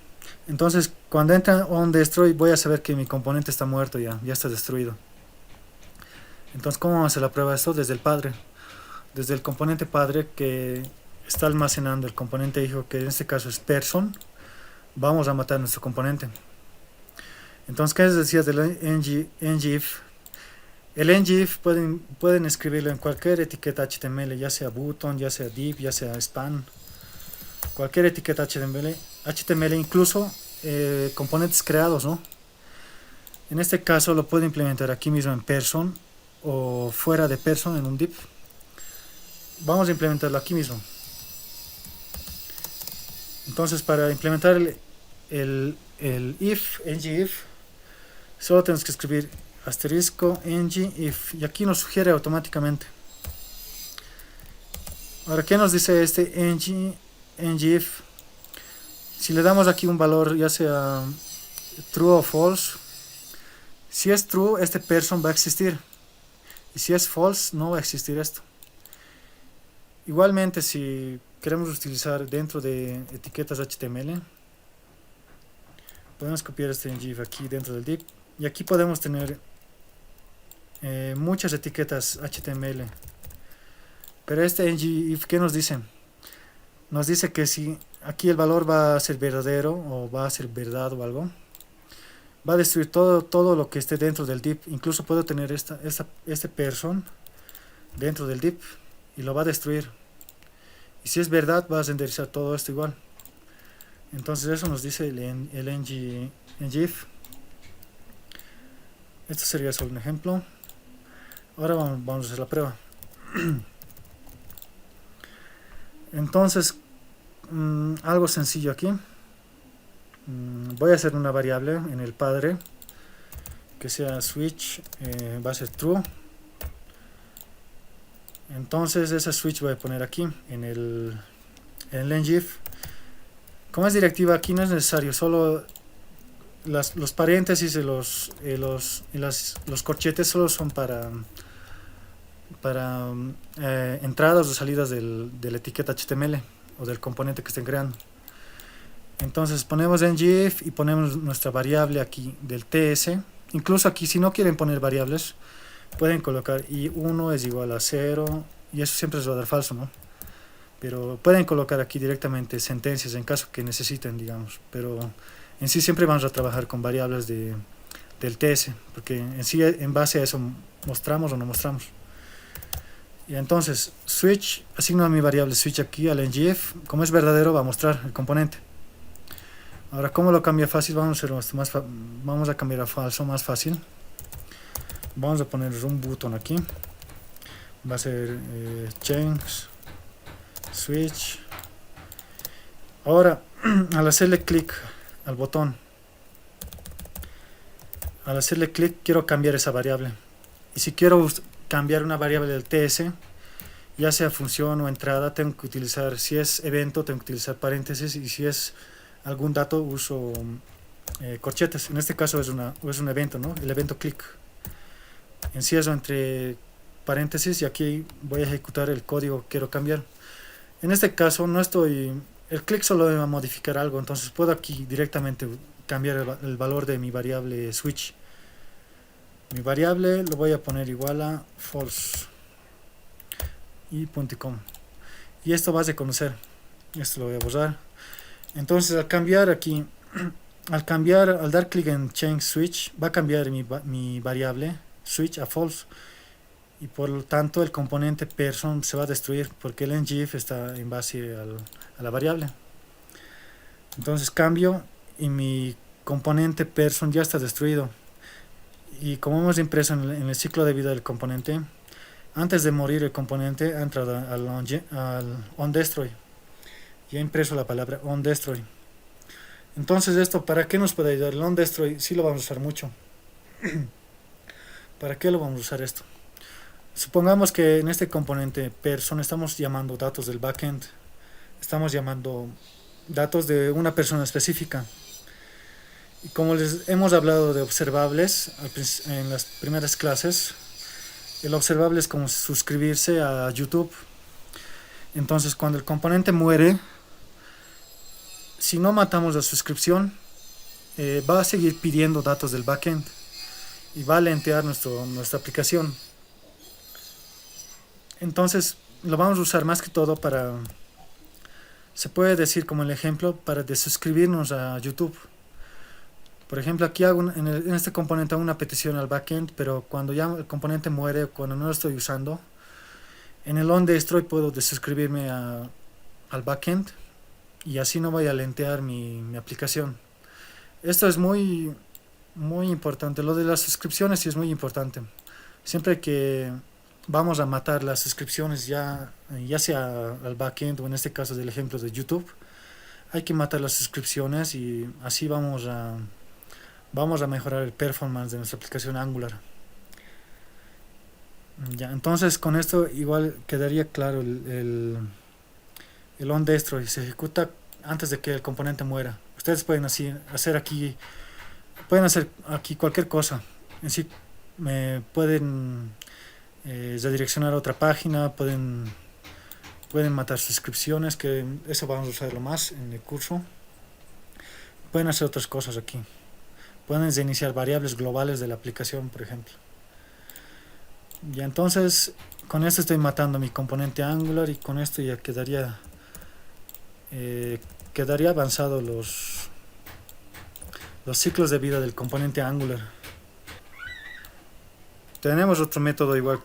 Entonces, cuando entra onDestroy, voy a saber que mi componente está muerto ya está destruido. Entonces, ¿cómo vamos a hacer la prueba de esto? Desde el padre. Desde el componente padre que está almacenando el componente hijo, que en este caso es person, vamos a matar nuestro componente. Entonces, ¿qué les decía del ngIf? El ngIf pueden escribirlo en cualquier etiqueta HTML, ya sea button, ya sea div, ya sea span, cualquier etiqueta HTML, incluso componentes creados, ¿no? En este caso lo puedo implementar aquí mismo en person o fuera de person en un div. Vamos a implementarlo aquí mismo. Entonces, para implementar el ngIf, solo tenemos que escribir asterisco ngIf y aquí nos sugiere automáticamente. Ahora, ¿qué nos dice este ngIf? Si le damos aquí un valor, ya sea true o false, si es true, este person va a existir, y si es false, no va a existir esto. Igualmente, si queremos utilizar dentro de etiquetas HTML, podemos copiar este ngIf aquí dentro del div, y aquí podemos tener muchas etiquetas HTML. Pero este ngIf, ¿qué nos dice? Nos dice que si aquí el valor va a ser verdadero o va a ser verdad o algo, va a destruir todo lo que esté dentro del div. Incluso puedo tener este person dentro del div y lo va a destruir. Y si es verdad, va a renderizar todo esto igual. Entonces eso nos dice el ngIf. Esto sería solo un ejemplo. Ahora vamos a hacer la prueba. Entonces, algo sencillo aquí. Voy a hacer una variable en el padre que sea switch, va a ser true. Entonces esa switch voy a poner aquí en el ngIf. Como es directiva, aquí no es necesario, solo los paréntesis y los corchetes solo son para entradas o salidas de la etiqueta HTML o del componente que estén creando. Entonces ponemos ngIf y ponemos nuestra variable aquí del ts. Incluso aquí, si no quieren poner variables, pueden colocar i1 es igual a 0, y eso siempre les va a dar falso, ¿no? Pero pueden colocar aquí directamente sentencias en caso que necesiten, digamos. Pero en sí siempre vamos a trabajar con variables de del TS, porque en sí en base a eso mostramos o no mostramos. Y entonces switch, asigno a mi variable switch aquí al ngF, como es verdadero va a mostrar el componente. Ahora, ¿cómo lo cambia fácil? Vamos a cambiar a falso más fácil. Vamos a poner un button aquí, va a ser change switch. Ahora al hacerle clic al botón, quiero cambiar esa variable, y si quiero cambiar una variable del TS, ya sea función o entrada, tengo que utilizar, si es evento tengo que utilizar paréntesis, y si es algún dato uso corchetes. En este caso es un evento, ¿no? El evento click, encierro entre paréntesis, y aquí voy a ejecutar el código que quiero cambiar. En este caso el click solo va a modificar algo, entonces puedo aquí directamente cambiar el valor de mi variable switch. Mi variable lo voy a poner igual a false y .com, y esto va a reconocer. Esto lo voy a borrar. Entonces al cambiar aquí, al dar clic en change switch, va a cambiar mi variable switch a false, y por lo tanto el componente person se va a destruir, porque el ngIf está en base a la variable. Entonces cambio y mi componente person ya está destruido. Y como hemos impreso en el ciclo de vida del componente, antes de morir el componente ha entrado al onDestroy y ha impreso la palabra onDestroy. Entonces esto, ¿para qué nos puede ayudar? El onDestroy sí lo vamos a usar mucho. ¿Para qué lo vamos a usar esto? Supongamos que en este componente person estamos llamando datos del backend, estamos llamando datos de una persona específica, y como les hemos hablado de observables en las primeras clases, el observable es como suscribirse a YouTube. Entonces cuando el componente muere, si no matamos la suscripción, va a seguir pidiendo datos del backend y va a lentear nuestra aplicación. Entonces lo vamos a usar más que todo se puede decir como el ejemplo, para desuscribirnos a YouTube. Por ejemplo, aquí en este componente hago una petición al backend, pero cuando ya el componente muere, cuando no lo estoy usando, en el onDestroy puedo desuscribirme al backend, y así no voy a lentear mi aplicación. Esto es muy, muy importante. Lo de las suscripciones sí es muy importante. Siempre que vamos a matar las suscripciones, ya sea al backend o en este caso del ejemplo de YouTube, hay que matar las suscripciones, y así vamos a mejorar el performance de nuestra aplicación Angular. Ya, entonces con esto igual quedaría claro. El onDestroy se ejecuta antes de que el componente muera. Ustedes pueden hacer aquí cualquier cosa. En sí, pueden redireccionar a otra página, pueden matar suscripciones, que eso vamos a usarlo más en el curso. Pueden hacer otras cosas aquí. Pueden iniciar variables globales de la aplicación, por ejemplo. Ya, entonces con esto estoy matando mi componente Angular, y con esto ya quedaría avanzado los ciclos de vida del componente Angular. Tenemos otro método igual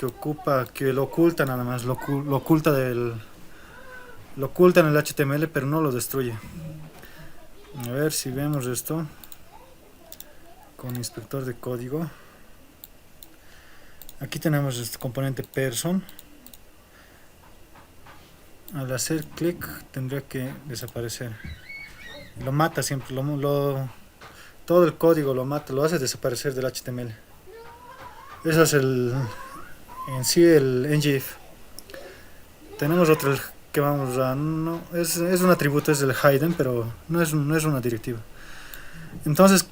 que lo oculta nada más, lo oculta en el HTML, pero no lo destruye. A ver si vemos esto con inspector de código. Aquí tenemos este componente person. Al hacer clic tendría que desaparecer. Lo mata siempre, todo el código lo mata, lo hace desaparecer del HTML. Eso es en sí el ngIf. Tenemos otro que vamos a... No, es un atributo, es el hidden, pero no es una directiva. Entonces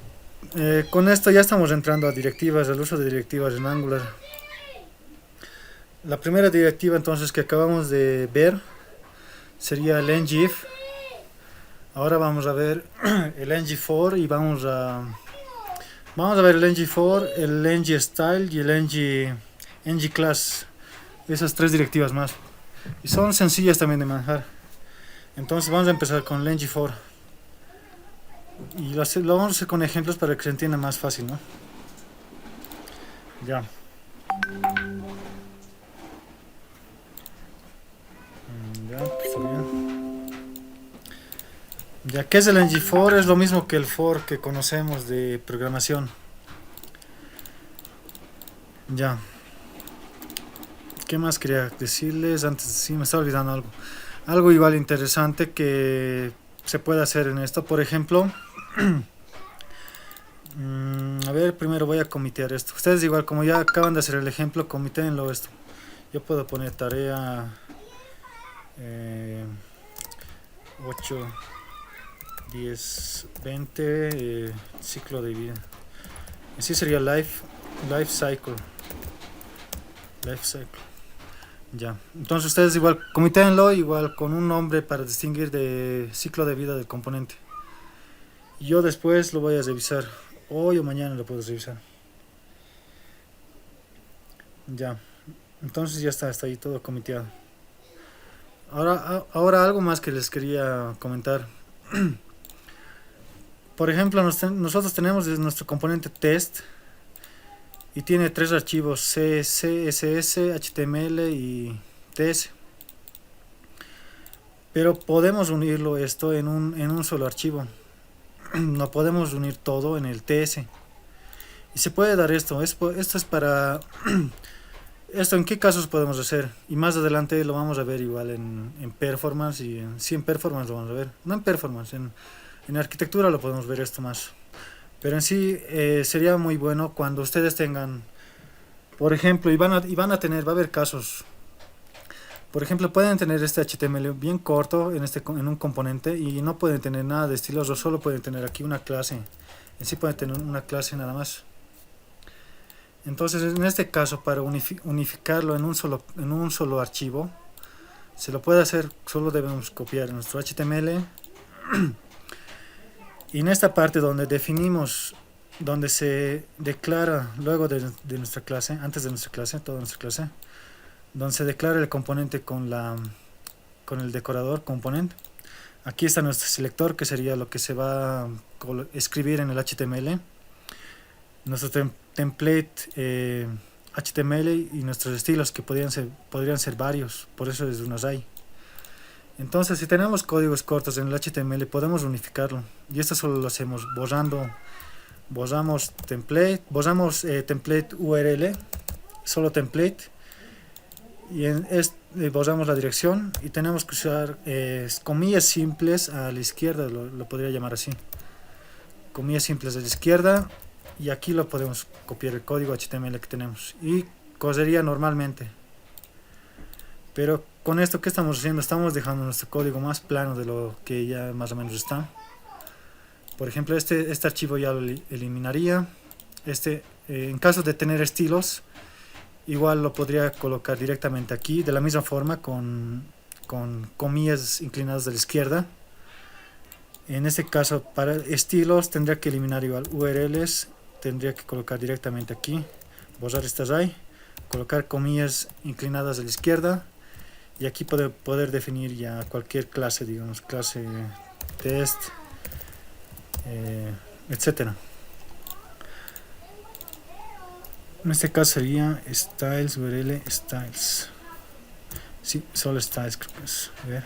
con esto ya estamos entrando a directivas, al uso de directivas en Angular. La primera directiva entonces que acabamos de ver sería el ngIf. Ahora vamos a ver el ngFor, y vamos a ver el ngFor, el ngStyle y el ngClass. Esas tres directivas más. Y son sencillas también de manejar. Entonces vamos a empezar con el ngFor. Y lo vamos a hacer con ejemplos para que se entienda más fácil, ¿no? Ya. Ya, pues está bien. Ya, ¿qué es el ng4? Es lo mismo que el for que conocemos de programación. Ya. ¿Qué más quería decirles? Antes, sí, me estaba olvidando algo. Algo igual interesante que se puede hacer en esto. Por ejemplo, a ver, primero voy a comitear esto. Ustedes igual, como ya acaban de hacer el ejemplo, comitéenlo esto. Yo puedo poner tarea 8, 10, 20, ciclo de vida. Así sería life cycle. Life cycle. Ya. Entonces ustedes igual, comitéenlo igual con un nombre para distinguir de ciclo de vida del componente. Y yo después lo voy a revisar. Hoy o mañana lo puedo revisar. Ya. Entonces ya está ahí todo comiteado. Ahora algo más que les quería comentar. Por ejemplo, nosotros tenemos nuestro componente test y tiene tres archivos: C, CSS, HTML y TS. Pero podemos unirlo esto en un solo archivo. No podemos unir todo en el TS. Y se puede dar esto. Esto es para... Esto en qué casos podemos hacer. Y más adelante lo vamos a ver igual en performance. Y sí, en performance lo vamos a ver. No en performance, en arquitectura lo podemos ver esto más. Pero en sí sería muy bueno cuando ustedes tengan, por ejemplo, y van a tener, va a haber casos. Por ejemplo, pueden tener este HTML bien corto en un componente y no pueden tener nada de estilos, o solo pueden tener aquí una clase. En sí pueden tener una clase nada más. Entonces, en este caso, para unificarlo en un solo archivo, se lo puede hacer. Solo debemos copiar nuestro HTML y en esta parte donde definimos, donde se declara luego de nuestra clase, antes de nuestra clase, toda nuestra clase, donde se declara el componente con el decorador componente. Aquí está nuestro selector, que sería lo que se va a escribir en el HTML. Nuestro template HTML y nuestros estilos, que podrían ser varios, por eso es un array. Entonces, si tenemos códigos cortos en el HTML, podemos unificarlo. Y esto solo lo hacemos borramos template URL, solo template, y borramos la dirección, y tenemos que usar comillas simples a la izquierda, lo podría llamar así, comillas simples a la izquierda, y aquí lo podemos copiar el código HTML que tenemos y correría normalmente. Pero con esto, ¿qué estamos haciendo? Estamos dejando nuestro código más plano de lo que ya más o menos está. Por ejemplo, este archivo ya lo eliminaría. En caso de tener estilos, igual lo podría colocar directamente aquí, de la misma forma, con comillas inclinadas a la izquierda. En este caso, para estilos tendría que eliminar igual URLs, tendría que colocar directamente aquí, borrar este array, colocar comillas inclinadas a la izquierda, y aquí poder definir ya cualquier clase, digamos clase test, etcétera. En este caso sería styles URL styles. Sí, solo styles creo que es. A ver.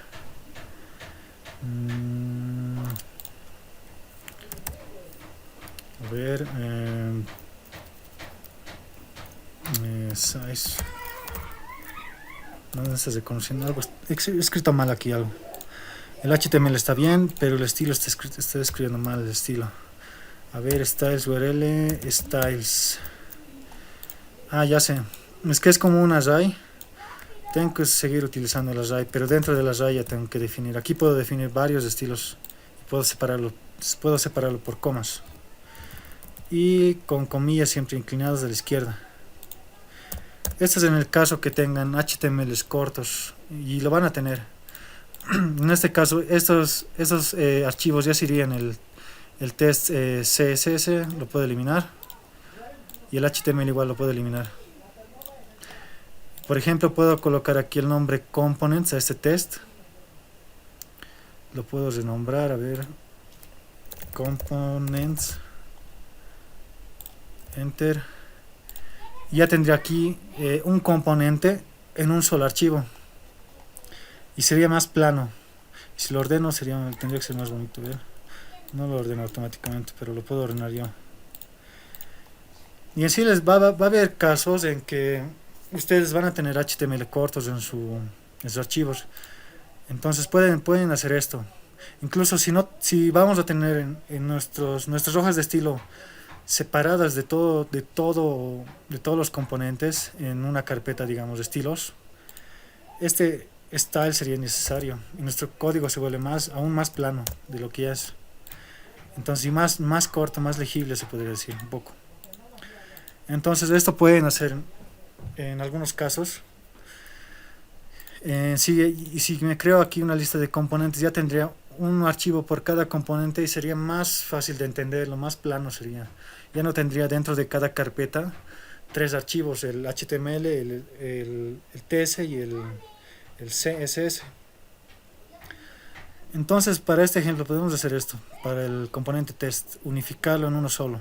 Size. No estás reconociendo algo. He escrito mal aquí algo. El HTML está bien, pero el estilo está escribiendo mal el estilo. A ver, styles URL styles. Ya sé. Es que es como un array. Tengo que seguir utilizando el array, pero dentro del array ya tengo que definir. Aquí puedo definir varios estilos. Puedo separarlo por comas. Y con comillas siempre inclinadas a la izquierda. Esto es en el caso que tengan HTMLs cortos, y lo van a tener. En este caso, estos archivos ya serían el test CSS, lo puedo eliminar, y el HTML igual lo puedo eliminar. Por ejemplo, puedo colocar aquí el nombre components a este test. Lo puedo renombrar, a ver, components, enter, Y ya tendría aquí un componente en un solo archivo y sería más plano. Si lo ordeno tendría que ser más bonito, ¿ver? No lo ordeno automáticamente, pero lo puedo ordenar yo. Y en sí va a haber casos en que ustedes van a tener HTML cortos en sus archivos. Entonces pueden hacer esto. Incluso si vamos a tener en nuestras hojas de estilo separadas de todos los componentes en una carpeta, digamos, de estilos, este style sería necesario y nuestro código se vuelve aún más plano de lo que ya es. Entonces, y más corto, más legible se podría decir un poco. Entonces, esto pueden hacer en algunos casos. Y si me creo aquí una lista de componentes, ya tendría un archivo por cada componente y sería más fácil de entenderlo, más plano sería. Ya no tendría dentro de cada carpeta 3 archivos, el HTML, el TS y el CSS. Entonces, para este ejemplo podemos hacer esto, para el componente test, unificarlo en uno solo.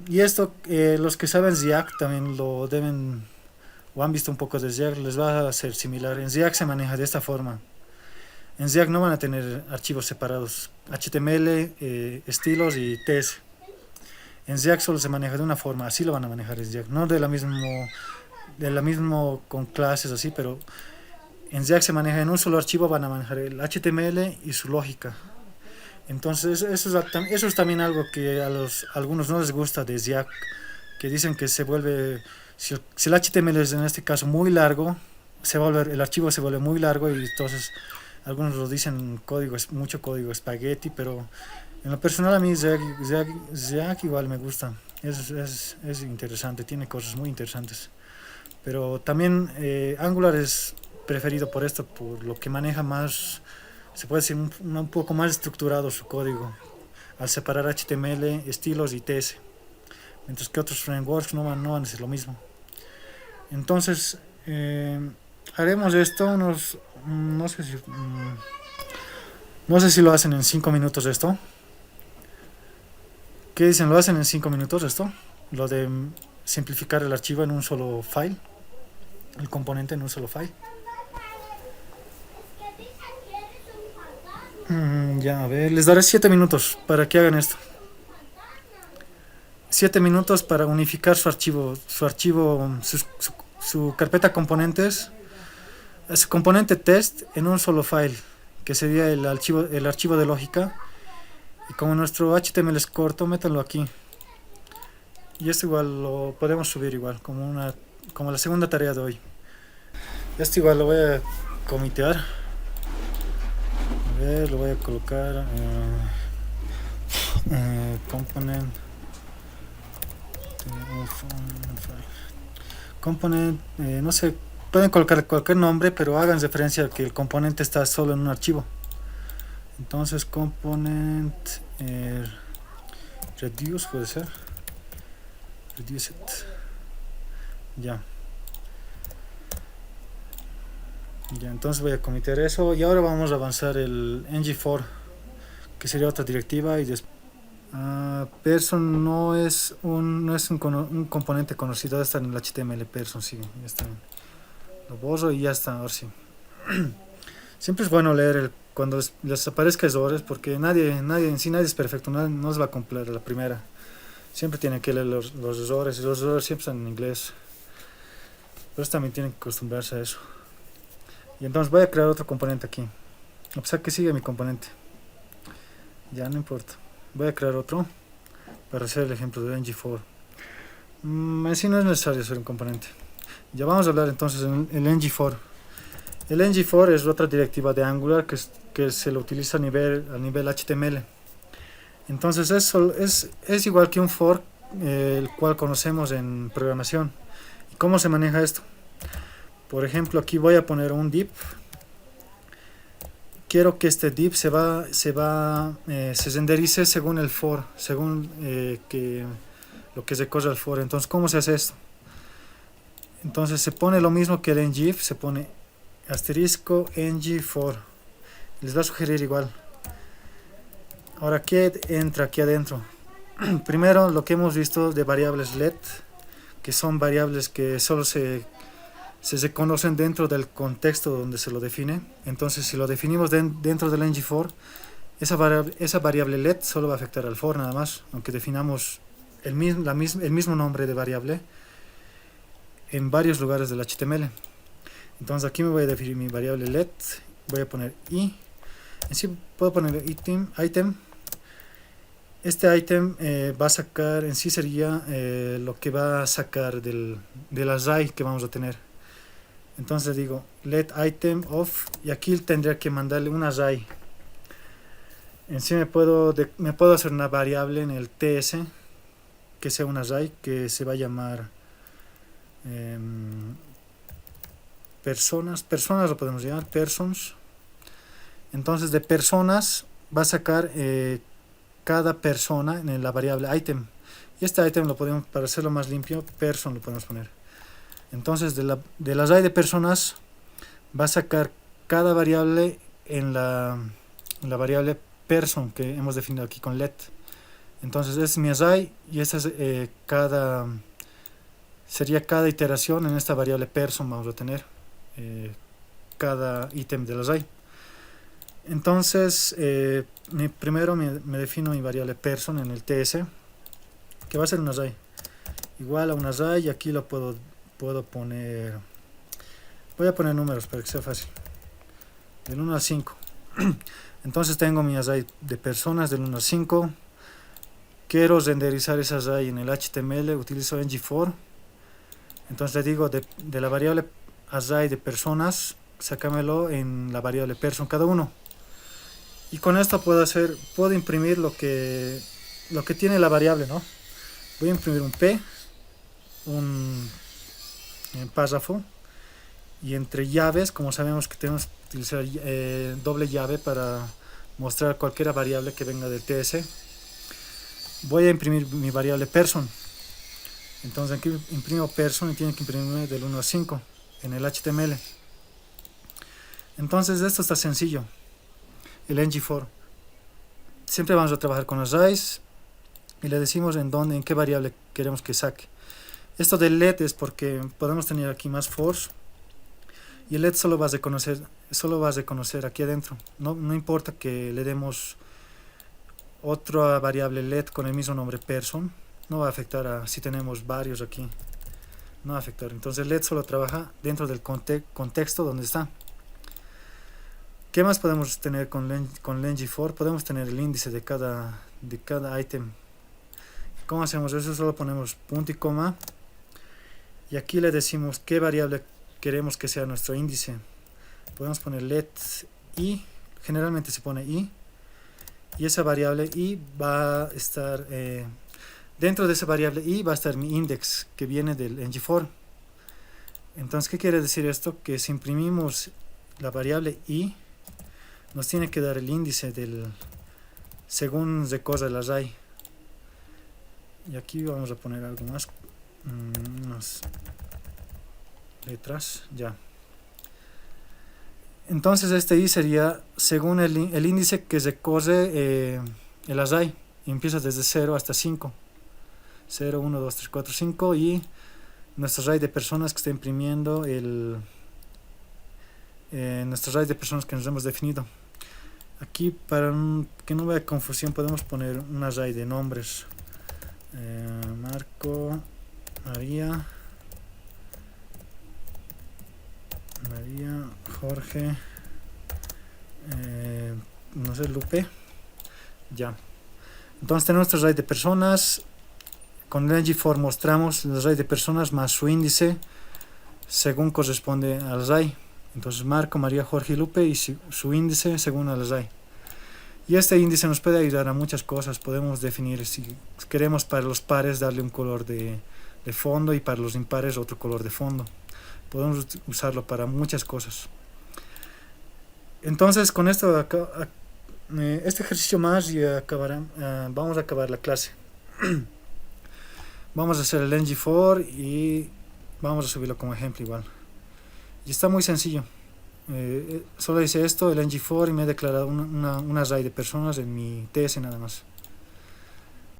Y esto, los que saben Ziac también lo deben, o han visto un poco de Ziac, les va a ser similar. En Ziac se maneja de esta forma. En Ziac no van a tener archivos separados, HTML, estilos y TS. En Ziac solo se maneja de una forma, así lo van a manejar en Ziac, no de la mismo con clases así, pero en Ziac se maneja en un solo archivo, van a manejar el HTML y su lógica. Entonces eso es también algo que a algunos no les gusta de Ziac, que dicen que se vuelve, si el HTML es en este caso muy largo, el archivo se vuelve muy largo y entonces algunos lo dicen mucho código espagueti, pero en lo personal a mí Ziac igual me gusta, es interesante, tiene cosas muy interesantes. Pero también Angular es preferido por esto, por lo que maneja más, se puede decir un poco más estructurado su código, al separar HTML, estilos y TS, mientras que otros frameworks no van a hacer lo mismo. Entonces, haremos esto, no sé si lo hacen en 5 minutos esto. ¿Qué dicen? ¿Lo hacen en 5 minutos esto? Lo de simplificar el archivo en un solo file, el componente en un solo file. Ya, a ver, les daré 7 minutos para que hagan esto. 7 minutos para unificar su carpeta componentes, su componente test en un solo file, que sería el archivo de lógica. Y como nuestro HTML es corto, métanlo aquí. Y esto igual lo podemos subir igual, como la segunda tarea de hoy. Esto igual lo voy a comitear. A ver, lo voy a colocar component, no sé, pueden colocar cualquier nombre, pero hagan referencia a que el componente está solo en un archivo. Entonces component reduce puede ser, reduce it, ya, entonces voy a comitear eso y ahora vamos a avanzar el ng4, que sería otra directiva, y después person no es un componente conocido, está en el HTML. Person, sí, ya está, lo borro y ya está. Ahora sí. Siempre es bueno leer cuando les aparezca errores, porque nadie es perfecto, nadie nos va a cumplir a la primera. Siempre tienen que leer los errores, y los errores siempre están en inglés, pero también tienen que acostumbrarse a eso. Y entonces voy a crear otro componente aquí, a pesar que sigue mi componente, ya no importa. Voy a crear otro para hacer el ejemplo de ng4. En sí no es necesario hacer un componente. Ya vamos a hablar entonces en el ng4. El ng4 es otra directiva de Angular que se lo utiliza a nivel HTML. Entonces es igual que un for, el cual conocemos en programación. ¿Y cómo se maneja esto? Por ejemplo, aquí voy a poner un div. Quiero que este div se renderice según el for, según lo que se corre al for. Entonces, ¿cómo se hace esto? Entonces se pone lo mismo que el ngIf, se pone asterisco ng4. Les va a sugerir igual. Ahora, ¿qué entra aquí adentro? Primero, lo que hemos visto de variables let, que son variables que solo se conocen dentro del contexto donde se lo define. Entonces, si lo definimos dentro del ngFor, esa variable let solo va a afectar al for nada más, aunque definamos el mismo nombre de variable en varios lugares del HTML. Entonces aquí me voy a definir mi variable let, voy a poner i, en sí puedo poner item. Este item va a sacar, en sí sería lo que va a sacar del array que vamos a tener. Entonces digo let item of, y aquí tendría que mandarle un array. En sí me puedo hacer una variable en el ts que sea un array que se va a llamar personas lo podemos llamar persons. Entonces de personas va a sacar cada persona en la variable item, y este item lo podemos, para hacerlo más limpio, person lo podemos poner. Entonces del array de personas va a sacar cada variable en la variable person que hemos definido aquí con let. Entonces este es mi array, y esta es sería cada iteración en esta variable person. Vamos a tener cada ítem del array. Entonces primero me defino mi variable person en el ts, que va a ser un array igual a un array, y aquí lo puedo poner, voy a poner números para que sea fácil, del 1 al 5. Entonces tengo mi array de personas del 1 al 5. Quiero renderizar ese array en el HTML, utilizo ngFor. Entonces le digo de la variable array de personas, sácamelo en la variable person cada uno. Y con esto puedo imprimir lo que tiene la variable, ¿no? Voy a imprimir un p, un párrafo, y entre llaves, como sabemos que tenemos que utilizar doble llave para mostrar cualquier variable que venga del ts, voy a imprimir mi variable person. Entonces aquí imprimo person y tiene que imprimirme del 1 al 5 en el HTML. Entonces esto está sencillo, el ngFor. Siempre vamos a trabajar con arrays y le decimos en qué variable queremos que saque. Esto del let es porque podemos tener aquí más fors, y el let solo va a reconocer aquí adentro. No importa que le demos otra variable let con el mismo nombre person, no va a afectar si tenemos varios aquí, no va a afectar. Entonces let solo trabaja dentro del contexto donde está. ¿Qué más podemos tener con ngFor? Podemos tener el índice de cada ítem. ¿Cómo hacemos eso? Solo ponemos punto y coma, y aquí le decimos qué variable queremos que sea nuestro índice. Podemos poner let i, generalmente se pone i, y esa variable i va a estar dentro de esa variable i va a estar mi index que viene del ngFor. Entonces, ¿qué quiere decir esto? Que si imprimimos la variable i, nos tiene que dar el índice según recorre el array. Y aquí vamos a poner algo más, unas letras, ya. Entonces este i sería según el índice que recorre el array, y empieza desde 0 hasta 5. 0, 1, 2, 3, 4, 5, y nuestro array de personas que está imprimiendo nuestro array de personas que nos hemos definido. Aquí, para que no haya confusión, podemos poner un array de nombres. Marco, María, Jorge, no sé, Lupe, ya. Entonces tenemos nuestro array de personas. Con el ngFor mostramos el array de personas más su índice según corresponde al array. Entonces Marco, María, Jorge y Lupe, y su índice según el array. Y este índice nos puede ayudar a muchas cosas. Podemos definir, si queremos para los pares darle un color de fondo, y para los impares otro color de fondo. Podemos usarlo para muchas cosas. Entonces con esto este ejercicio más y vamos a acabar la clase. Vamos a hacer el ngFor y vamos a subirlo como ejemplo igual. Y está muy sencillo. Solo hice esto, el ngFor, y me he declarado un array de personas en mi ts nada más.